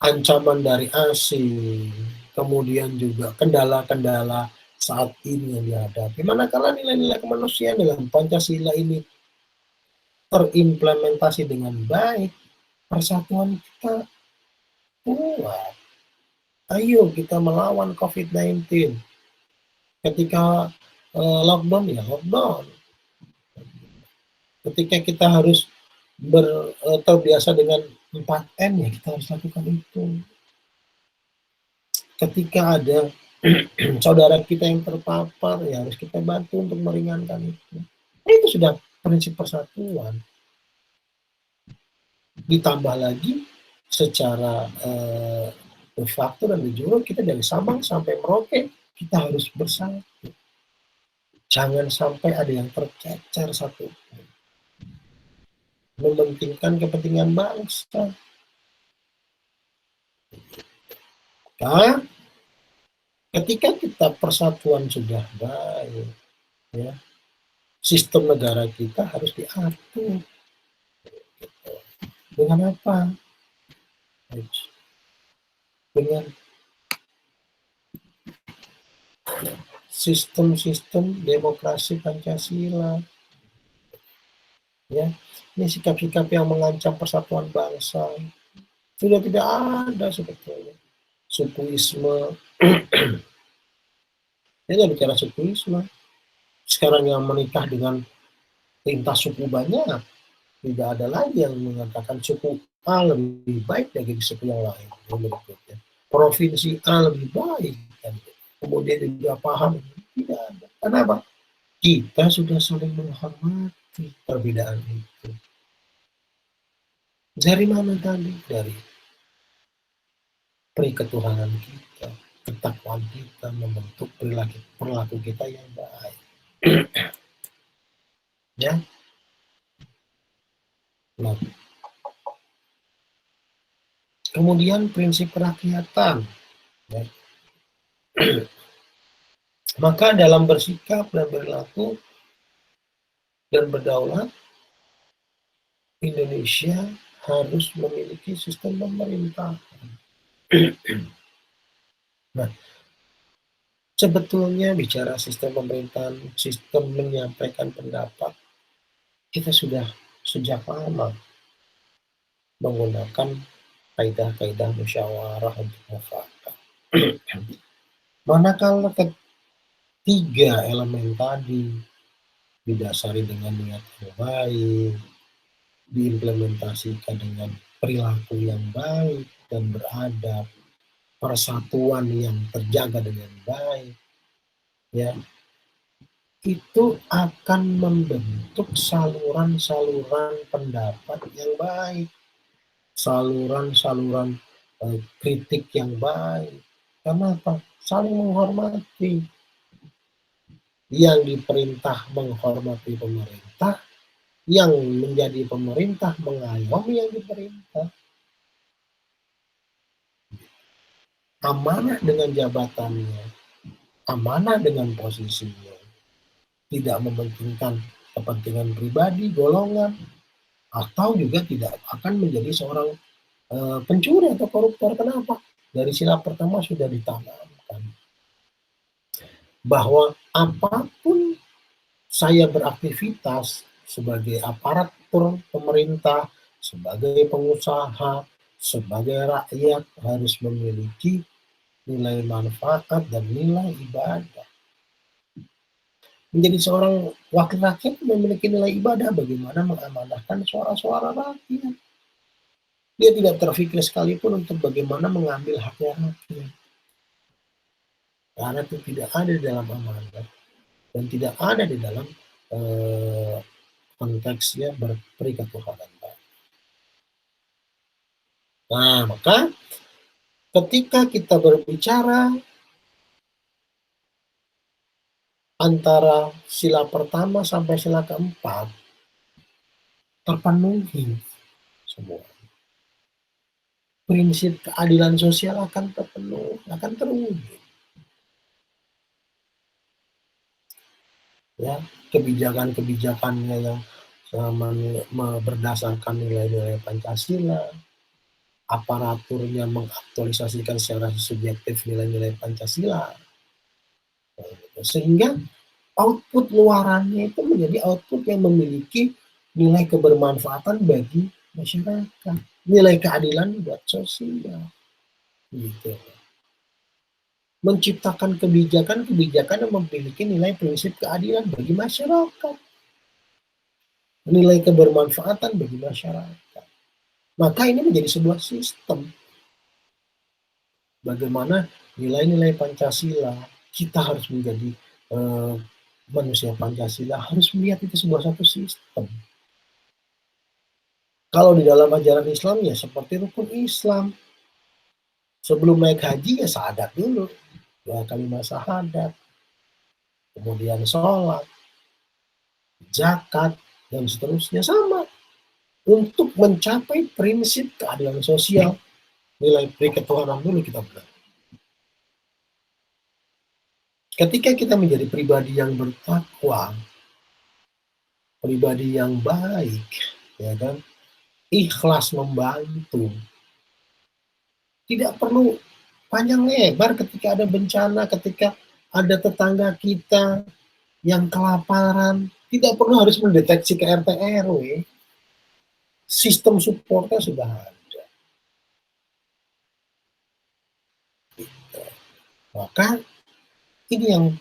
ancaman dari asing, kemudian juga kendala-kendala saat ini yang dihadapi. Manakala nilai-nilai kemanusiaan dalam Pancasila ini terimplementasi dengan baik, persatuan kita kuat. Ayo kita melawan COVID-19. Ketika lockdown, ya lockdown. Ketika kita harus terbiasa dengan 4M, ya kita harus lakukan itu. Ketika ada saudara kita yang terpapar, ya harus kita bantu untuk meringankan itu. sudah prinsip persatuan. Ditambah lagi secara de facto dan de jure kita dari Sabang sampai Merauke kita harus bersatu. Jangan sampai ada yang tercecer satu. Mementingkan kepentingan bangsa. Nah, ketika kita persatuan sudah baik, ya, sistem negara kita harus diatur. Dengan apa? Dengan sistem-sistem demokrasi Pancasila. Ya, ini sikap-sikap yang mengancam persatuan bangsa sudah tidak ada sebetulnya. Sukuisme, ini nggak bicara sukuisme. Sekarang yang menikah dengan lintas suku banyak, tidak ada lagi yang mengatakan suku A lebih baik dari suku yang lain. Berikutnya, provinsi A lebih baik, dan kemudian juga paham tidak ada. Kenapa? Kita sudah saling menghormati perbedaan itu. Dari mana tadi? Dari periketuhanan kita, ketakwaan kita membentuk perilaku kita yang baik. Ya. Nah, kemudian prinsip kerakyatan. Ya. Maka dalam bersikap dan berlaku dan berdaulat, Indonesia harus memiliki sistem pemerintahan. Nah, sebetulnya bicara sistem pemerintahan, sistem menyampaikan pendapat, kita sudah sejak lama menggunakan kaidah-kaidah musyawarah untuk mufakat. Manakala ketiga elemen tadi didasari dengan niat yang baik, diimplementasikan dengan perilaku yang baik dan beradab, persatuan yang terjaga dengan baik, ya, itu akan membentuk saluran-saluran pendapat yang baik, saluran-saluran kritik yang baik. Karena apa? Saling menghormati. Yang diperintah menghormati pemerintah, yang menjadi pemerintah mengayomi yang diperintah. Amanah dengan jabatannya, amanah dengan posisinya, tidak mementingkan kepentingan pribadi, golongan, atau juga tidak akan menjadi seorang pencuri atau koruptor. Kenapa? Dari sila pertama sudah ditanamkan bahwa apapun saya beraktivitas sebagai aparatur pemerintah, sebagai pengusaha, sebagai rakyat harus memiliki nilai manfaat dan nilai ibadah. Menjadi seorang wakil rakyat memiliki nilai ibadah, bagaimana mengamanahkan suara-suara rakyat. Dia tidak terfikir sekalipun untuk bagaimana mengambil haknya rakyat. Karena itu tidak ada di dalam amanah dan tidak ada di dalam konteksnya berperiketuhanan. Nah, maka ketika kita berbicara antara sila pertama sampai sila keempat terpenuhi semua. Prinsip keadilan sosial akan terpenuhi, akan terwujud. Ya, kebijakan-kebijakannya yang berdasarkan nilai-nilai Pancasila, aparaturnya mengaktualisasikan secara subjektif nilai-nilai Pancasila, sehingga output luarannya itu menjadi output yang memiliki nilai kebermanfaatan bagi masyarakat, nilai keadilan buat sosial, gitu. Menciptakan kebijakan-kebijakan yang memiliki nilai prinsip keadilan bagi masyarakat, nilai kebermanfaatan bagi masyarakat. Maka ini menjadi sebuah sistem. Bagaimana nilai-nilai Pancasila kita harus menjadi manusia Pancasila harus melihat itu sebuah satu sistem. Kalau di dalam ajaran Islam ya seperti rukun Islam. Sebelum naik haji ya syahadat dulu, ya kalimat syahadat, kemudian sholat, zakat, dan seterusnya sama. Untuk mencapai prinsip keadilan sosial, nilai ketuhanan dulu kita bilang. Ketika kita menjadi pribadi yang bertakwa, pribadi yang baik, ya kan, ikhlas membantu, tidak perlu panjang lebar ketika ada bencana, ketika ada tetangga kita yang kelaparan, tidak perlu harus mendeteksi ke RT RW. Sistem supportnya sudah ada. Maka ini yang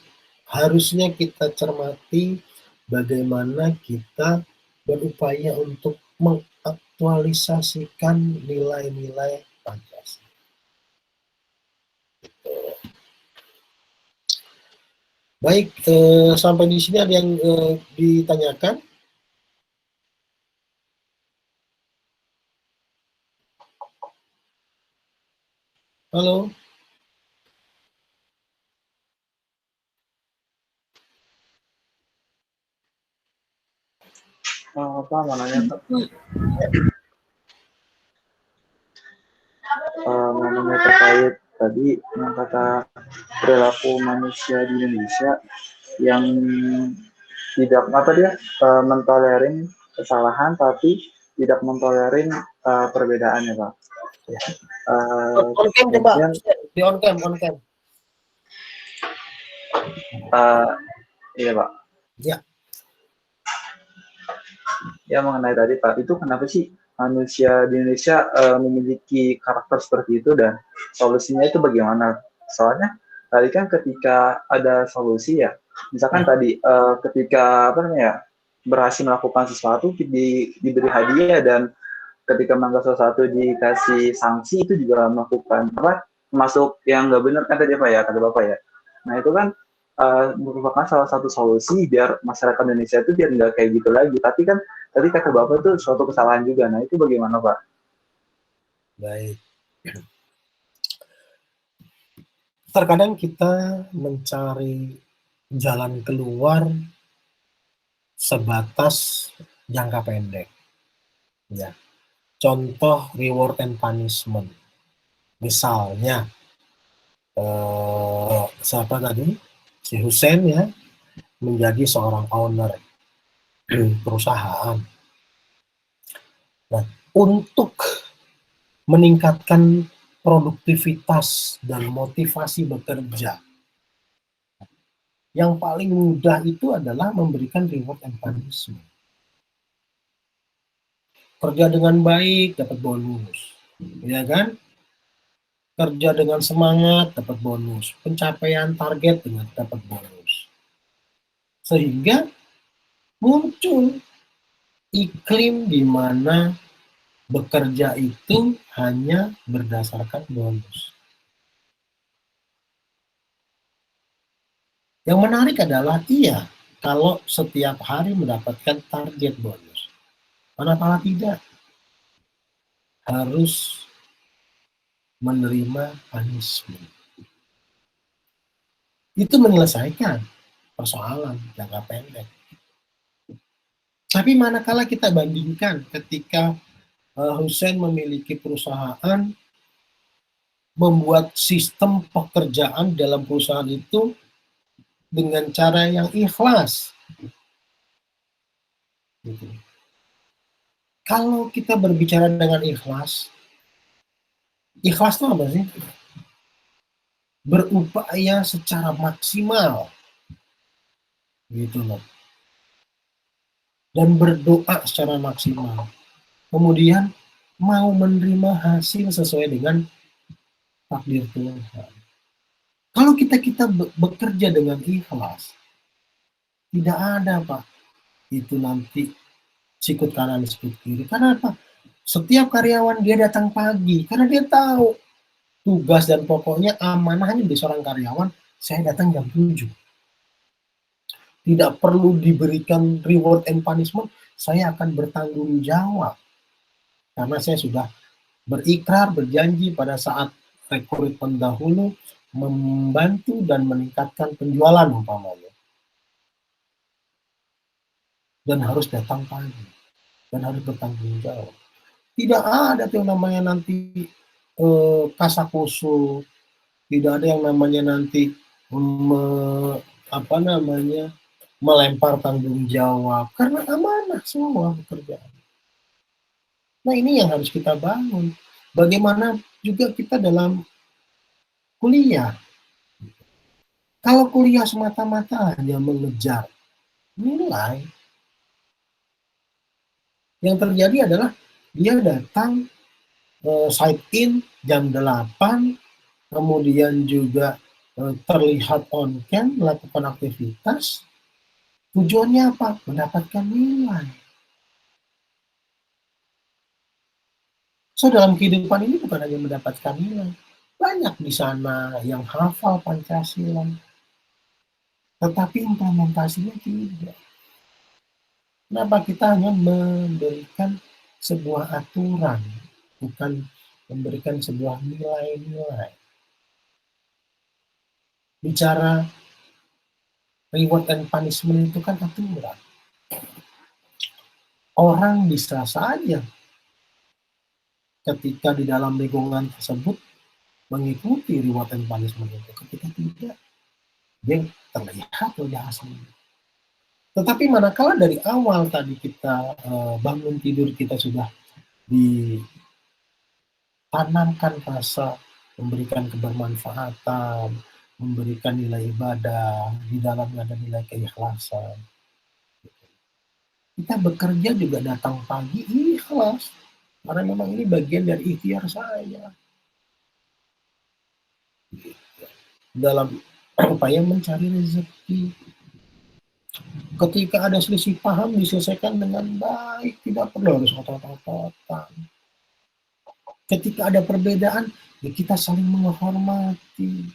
harusnya kita cermati, bagaimana kita berupaya untuk mengaktualisasikan nilai-nilai Pancasila. Baik, sampai di sini ada yang ditanyakan? Halo? Apa mau nanya Pak? Mengenai terkait tadi yang kata perilaku manusia di Indonesia yang tidak mentolerin kesalahan tapi tidak mentolerin perbedaan ya Pak. On cam coba, di on cam. Iya Pak. Ya. Ya mengenai tadi Pak, itu kenapa sih manusia di Indonesia memiliki karakter seperti itu dan solusinya itu bagaimana? Soalnya tadi kan ketika ada solusi ya, misalkan tadi ketika berhasil melakukan sesuatu diberi hadiah dan ketika melanggar sesuatu dikasih sanksi itu juga melakukan masuk yang nggak benar kan tadi kata Bapak ya. Nah itu kan merupakan salah satu solusi biar masyarakat Indonesia itu biar nggak kayak gitu lagi. Tapi kan tadi kata Bapak itu suatu kesalahan juga. Nah itu bagaimana Pak? Baik. Terkadang kita mencari jalan keluar sebatas jangka pendek. Ya. Contoh reward and punishment. Misalnya, siapa tadi? Si Hussein ya, menjadi seorang owner perusahaan. Nah, untuk meningkatkan produktivitas dan motivasi bekerja, yang paling mudah itu adalah memberikan reward and punishment. Kerja dengan baik dapat bonus, ya kan? Kerja dengan semangat dapat bonus, pencapaian target dengan dapat bonus. Sehingga muncul iklim di mana bekerja itu hanya berdasarkan bonus. Yang menarik adalah kalau setiap hari mendapatkan target bonus. Kenapa tidak? Harus menerima punishment. Itu menyelesaikan persoalan jangka pendek. Tapi manakala kita bandingkan ketika Hussein memiliki perusahaan, membuat sistem pekerjaan dalam perusahaan itu dengan cara yang ikhlas. Gitu. Kalau kita berbicara dengan ikhlas itu apa sih? Berupaya secara maksimal, gitu loh. Dan berdoa secara maksimal. Kemudian mau menerima hasil sesuai dengan takdir Tuhan. Kalau kita bekerja dengan ikhlas, tidak ada Pak itu nanti sikut kanan sikut kiri. Karena apa? Setiap karyawan dia datang pagi karena dia tahu tugas dan pokoknya amanahnya menjadi seorang karyawan, saya datang jam 7. tidak perlu diberikan reward and punishment, saya akan bertanggung jawab. Karena saya sudah berikrar, berjanji pada saat rekrutmen dahulu membantu dan meningkatkan penjualan umpamanya. Dan harus datang pagi. Dan harus bertanggung jawab. Tidak ada tuh yang namanya nanti kasakusuk. Tidak ada yang namanya nanti melempar tanggung jawab. Karena amanah semua pekerjaan. Nah, ini yang harus kita bangun. Bagaimana juga kita dalam kuliah. Kalau kuliah semata-mata hanya mengejar nilai, yang terjadi adalah dia datang site in jam 8, kemudian juga terlihat on cam, melakukan aktivitas. Tujuannya apa? Mendapatkan nilai. So, dalam kehidupan ini bukan hanya mendapatkan nilai. Banyak di sana yang hafal Pancasila, tetapi implementasinya tidak. Kenapa kita hanya memberikan sebuah aturan, bukan memberikan sebuah nilai-nilai. Bicara reward and punishment itu kan aturan. Orang bisa saja ketika di dalam lingkungan tersebut mengikuti reward and punishment itu. Ketika tidak, dia terlihat lebih asli. Tetapi manakala dari awal tadi kita bangun tidur, kita sudah ditanamkan rasa memberikan kebermanfaatan, memberikan nilai ibadah, di dalamnya ada nilai keikhlasan. Kita bekerja juga datang pagi ikhlas, karena memang ini bagian dari ikhtiar saya. Dalam upaya mencari rezeki. Ketika ada selisih paham diselesaikan dengan baik, tidak perlu harus otot-ototan. Ketika ada perbedaan, ya kita saling menghormati.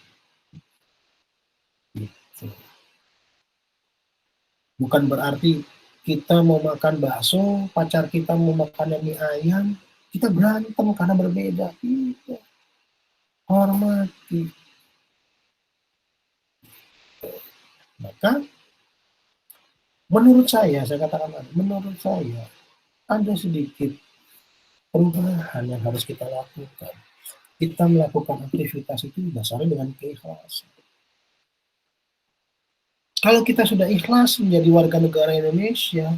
Gitu. Bukan berarti kita mau makan bakso, pacar kita mau makan mie ayam, kita berantem karena berbeda. Tidak. Hormati. Maka menurut saya katakan, menurut saya ada sedikit perubahan yang harus kita lakukan. Kita melakukan aktivitas itu dasarnya dengan keikhlasan. Kalau kita sudah ikhlas menjadi warga negara Indonesia,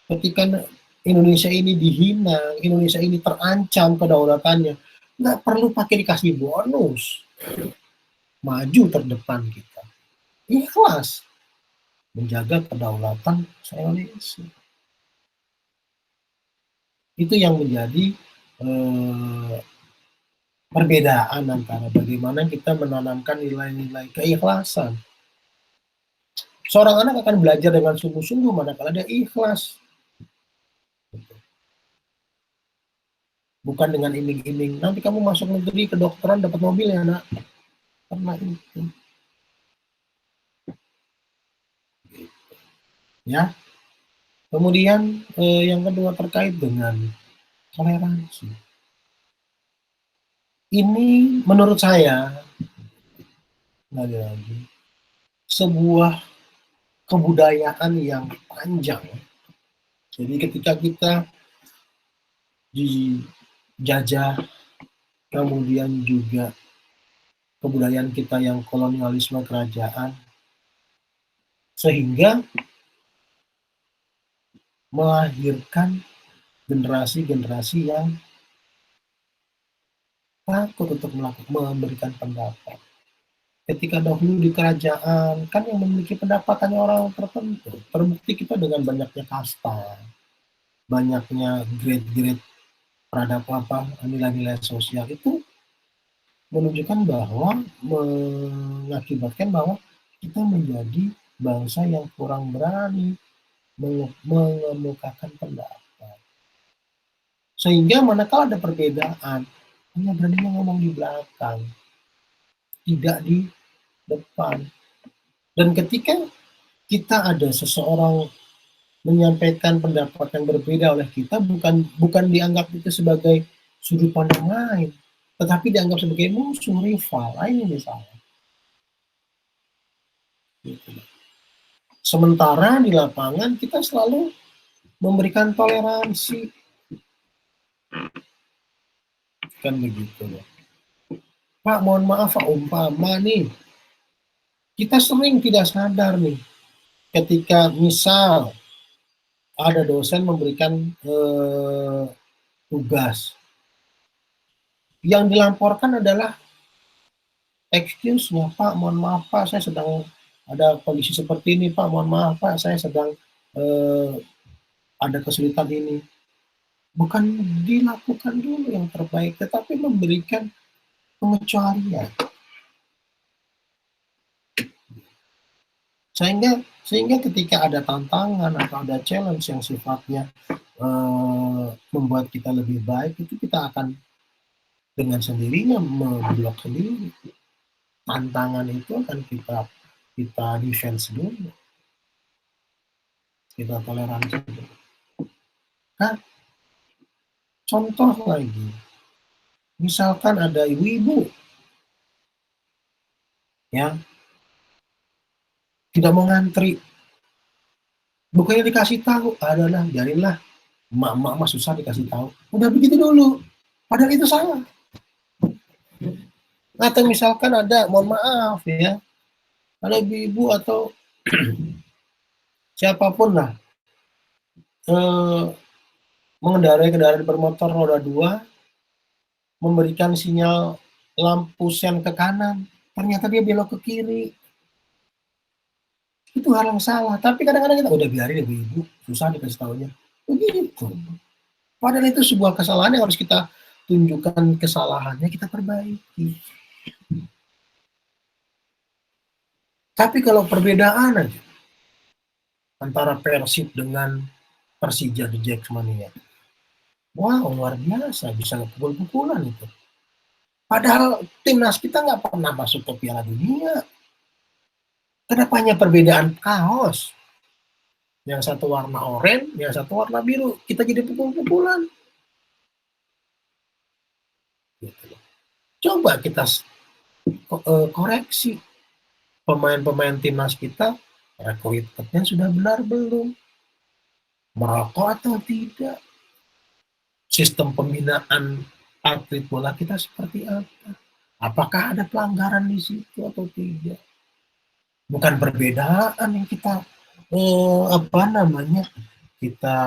ketika Indonesia ini dihina, Indonesia ini terancam kedaulatannya, nggak perlu pakai dikasih bonus. Maju terdepan kita. Ikhlas menjaga kedaulatan Indonesia. Itu yang menjadi perbedaan antara bagaimana kita menanamkan nilai-nilai keikhlasan. Seorang anak akan belajar dengan sungguh-sungguh manakala dia ikhlas. Bukan dengan iming-iming. Nanti kamu masuk negeri kedokteran dapat mobil ya nak. Karena itu. Ya. Kemudian yang kedua terkait dengan toleransi. Ini menurut saya lagi sebuah kebudayaan yang panjang. Jadi ketika kita dijajah, kemudian juga kebudayaan kita yang kolonialisme kerajaan, sehingga melahirkan generasi-generasi yang takut untuk memberikan pendapat. Ketika dahulu di kerajaan, kan yang memiliki pendapatannya orang tertentu. Terbukti kita dengan banyaknya kasta, banyaknya grade-grade peradaban, nilai-nilai sosial itu menunjukkan bahwa, mengakibatkan bahwa kita menjadi bangsa yang kurang berani mengemukakan pendapat. Sehingga manakala ada perbedaan, hanya berani ngomong di belakang, tidak di depan. Dan ketika kita ada seseorang menyampaikan pendapat yang berbeda oleh kita, bukan dianggap itu sebagai sudut pandang lain, tetapi dianggap sebagai musuh, rival. Ini misalnya. Gitu. Sementara di lapangan kita selalu memberikan toleransi, kan begitu loh. Pak, mohon maaf Pak, umpama nih, kita sering tidak sadar nih, ketika misal ada dosen memberikan tugas, yang dilaporkan adalah excuse-nya, Pak, mohon maaf Pak, saya sedang ada kondisi seperti ini Pak, mohon maaf Pak, saya sedang ada kesulitan ini. Bukan dilakukan dulu yang terbaik, tetapi memberikan pengecualian. Sehingga ketika ada tantangan atau ada challenge yang sifatnya membuat kita lebih baik, itu kita akan dengan sendirinya memblok sendiri. Tantangan itu akan kita defense dulu, kita toleransi dulu. Nah, contoh lagi, misalkan ada ibu-ibu ya tidak mau ngantri, bukannya dikasih tahu, adalah biarinlah, emak-emak susah dikasih tahu, udah begitu dulu, padahal itu salah. Atau misalkan ada, mohon maaf ya, ada ibu-ibu atau siapapun lah mengendarai kendaraan bermotor roda 2, memberikan sinyal lampu sen ke kanan, ternyata dia belok ke kiri. Itu hal yang salah, tapi kadang-kadang kita udah biarin ibu-ibu, susah dikasih tahunya. Begitu. Padahal itu sebuah kesalahan yang harus kita tunjukkan kesalahannya, kita perbaiki. Tapi kalau perbedaan aja antara Persib dengan Persija di Jackmania, wow, luar biasa, bisa pukul-pukulan itu. Padahal timnas kita nggak pernah masuk ke Piala Dunia. Kenapa hanya perbedaan kaos? Yang satu warna oranye, yang satu warna biru. Kita jadi pukul-pukulan. Gitu. Coba kita koreksi. Pemain-pemain timnas kita, rekrutmennya sudah benar belum? Merokok atau tidak? Sistem pembinaan atlet bola kita seperti apa? Apakah ada pelanggaran di situ atau tidak? Bukan perbedaan yang kita kita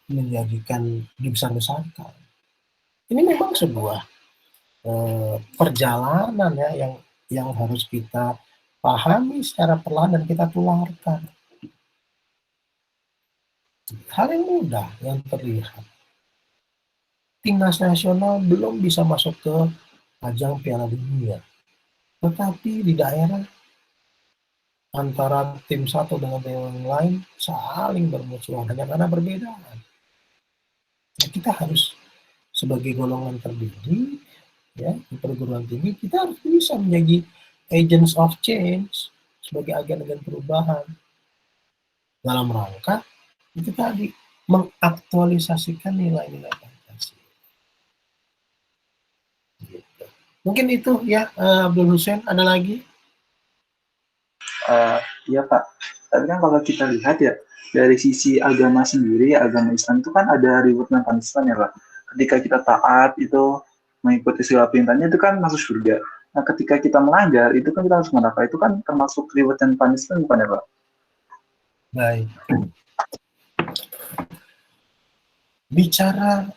menjadikan dibesar-besarkan. Ini memang sebuah perjalanan ya yang harus kita pahami secara perlahan dan kita tularkan. Hal yang mudah yang terlihat. Timnas nasional belum bisa masuk ke ajang Piala Dunia, tetapi di daerah antara tim satu dengan tim yang lain saling bermusuhan hanya karena perbedaan. Nah, kita harus sebagai golongan terdidik ya di perguruan tinggi, kita harus bisa menjadi agents of change, sebagai agen-agen perubahan dalam rangka itu tadi, mengaktualisasikan nilai-nilai Pancasila. Gitu. Mungkin itu ya, Abdul Hussein, ada lagi? Iya Pak, tapi kan kalau kita lihat ya, dari sisi agama sendiri, agama Islam itu kan ada reward dan punishment ya Pak. Ketika kita taat itu, mengikuti segala perintahnya itu kan masuk surga. Nah ketika kita melanggar, itu kan kita harus neraka, itu kan termasuk reward dan punishment bukan ya Pak? Baik. Bicara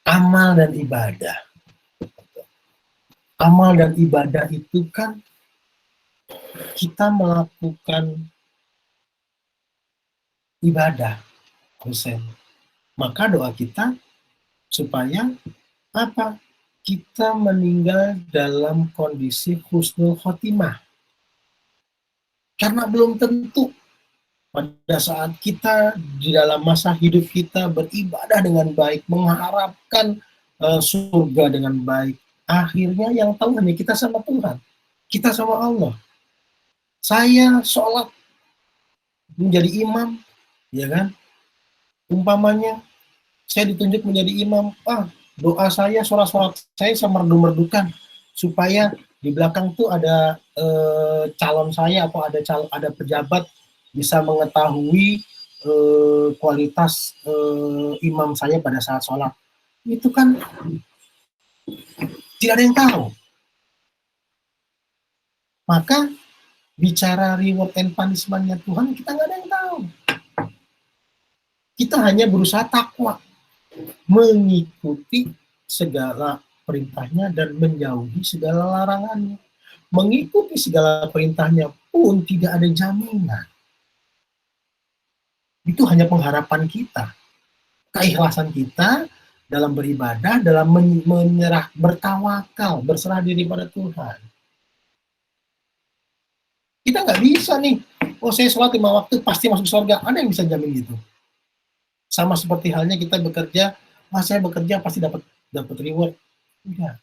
amal dan ibadah. Amal dan ibadah itu kan kita melakukan ibadah, Hussein. Maka doa kita supaya apa? Kita meninggal dalam kondisi husnul khotimah. Karena belum tentu pada saat kita di dalam masa hidup kita beribadah dengan baik, mengharapkan surga dengan baik, akhirnya yang tahu hanya kita sama Tuhan, kita sama Allah. Saya sholat menjadi imam, ya kan? Umpamanya saya ditunjuk menjadi imam, doa saya, sholat saya merdu-merdukan supaya di belakang tuh ada calon saya atau ada pejabat bisa mengetahui kualitas imam saya pada saat sholat. Itu kan tidak ada yang tahu. Maka bicara reward and punishment-nya Tuhan, kita nggak ada yang tahu. Kita hanya berusaha takwa, mengikuti segala perintahnya dan menjauhi segala larangannya. Mengikuti segala perintahnya pun tidak ada jaminan. Itu hanya pengharapan kita. Keikhlasan kita dalam beribadah, dalam menyerah, bertawakal, berserah diri pada Tuhan. Kita nggak bisa nih, saya sholat 5 waktu pasti masuk surga. Ada yang bisa jamin gitu? Sama seperti halnya kita bekerja, saya bekerja pasti dapat reward. Enggak.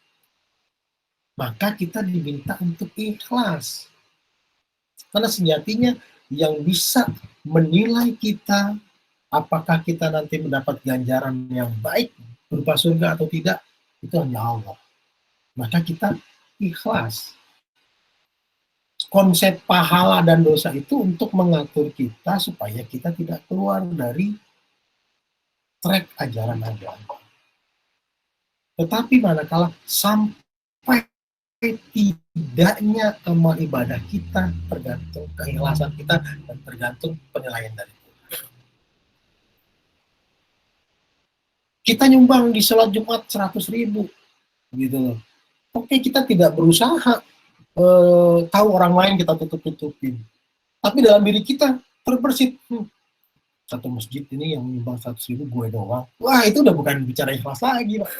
Maka kita diminta untuk ikhlas. Karena sejatinya yang bisa menilai kita, apakah kita nanti mendapat ganjaran yang baik berupa surga atau tidak, itu hanya Allah. Maka kita ikhlas. Konsep pahala dan dosa itu untuk mengatur kita supaya kita tidak keluar dari track ajaran agama. Tetapi manakala sampai tidaknya amal ibadah kita tergantung keikhlasan kita dan tergantung penilaian dari Tuhan. Kita nyumbang di sholat Jumat 100.000, gitu loh. Oke, kita tidak berusaha tahu orang lain kita tutup-tutupin. Tapi dalam diri kita terbersit, satu masjid ini yang menyumbang 100.000 gue doang. Wah, itu udah bukan bicara ikhlas lagi, Pak.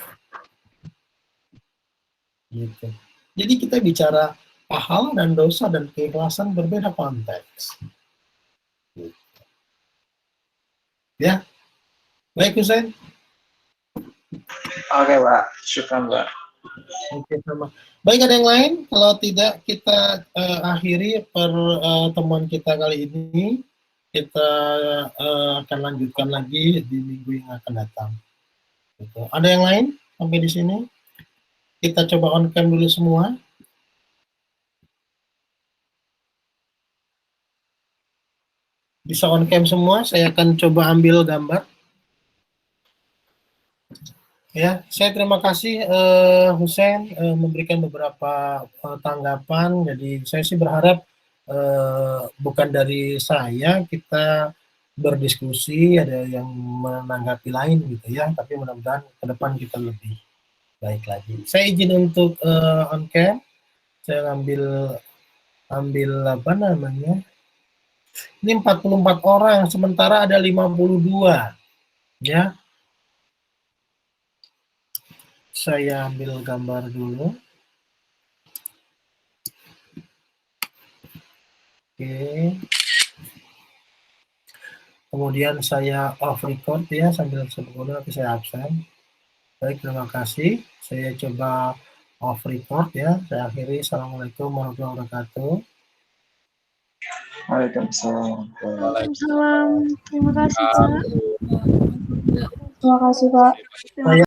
Gitu. Jadi kita bicara pahala dan dosa dan keikhlasan berbeda konteks. Gitu. Ya, baik Husain. Oke, Pak. Syukran, Pak. Oke, sama. Baik, ada yang lain? Kalau tidak, kita akhiri pertemuan kita kali ini. Kita akan lanjutkan lagi di minggu yang akan datang. Gitu. Ada yang lain sampai di sini? Kita coba on cam dulu semua. Bisa on cam semua, saya akan coba ambil gambar. Ya, saya terima kasih Husain memberikan beberapa tanggapan. Jadi saya sih berharap bukan dari saya, kita berdiskusi, ada yang menanggapi lain gitu ya, tapi mudah-mudahan ke depan kita lebih baik lagi. Saya izin untuk on cam, saya ambil apa namanya, ini 44 orang, sementara ada 52 ya. Saya ambil gambar dulu. Oke. Kemudian saya off record ya, sambil sebelumnya nanti saya absen. Baik, terima kasih. Saya coba off record ya. Saya akhiri. Assalamualaikum warahmatullahi wabarakatuh. Waalaikumsalam. Waalaikumsalam. Terima kasih, Pak. Terima kasih, Pak. Saya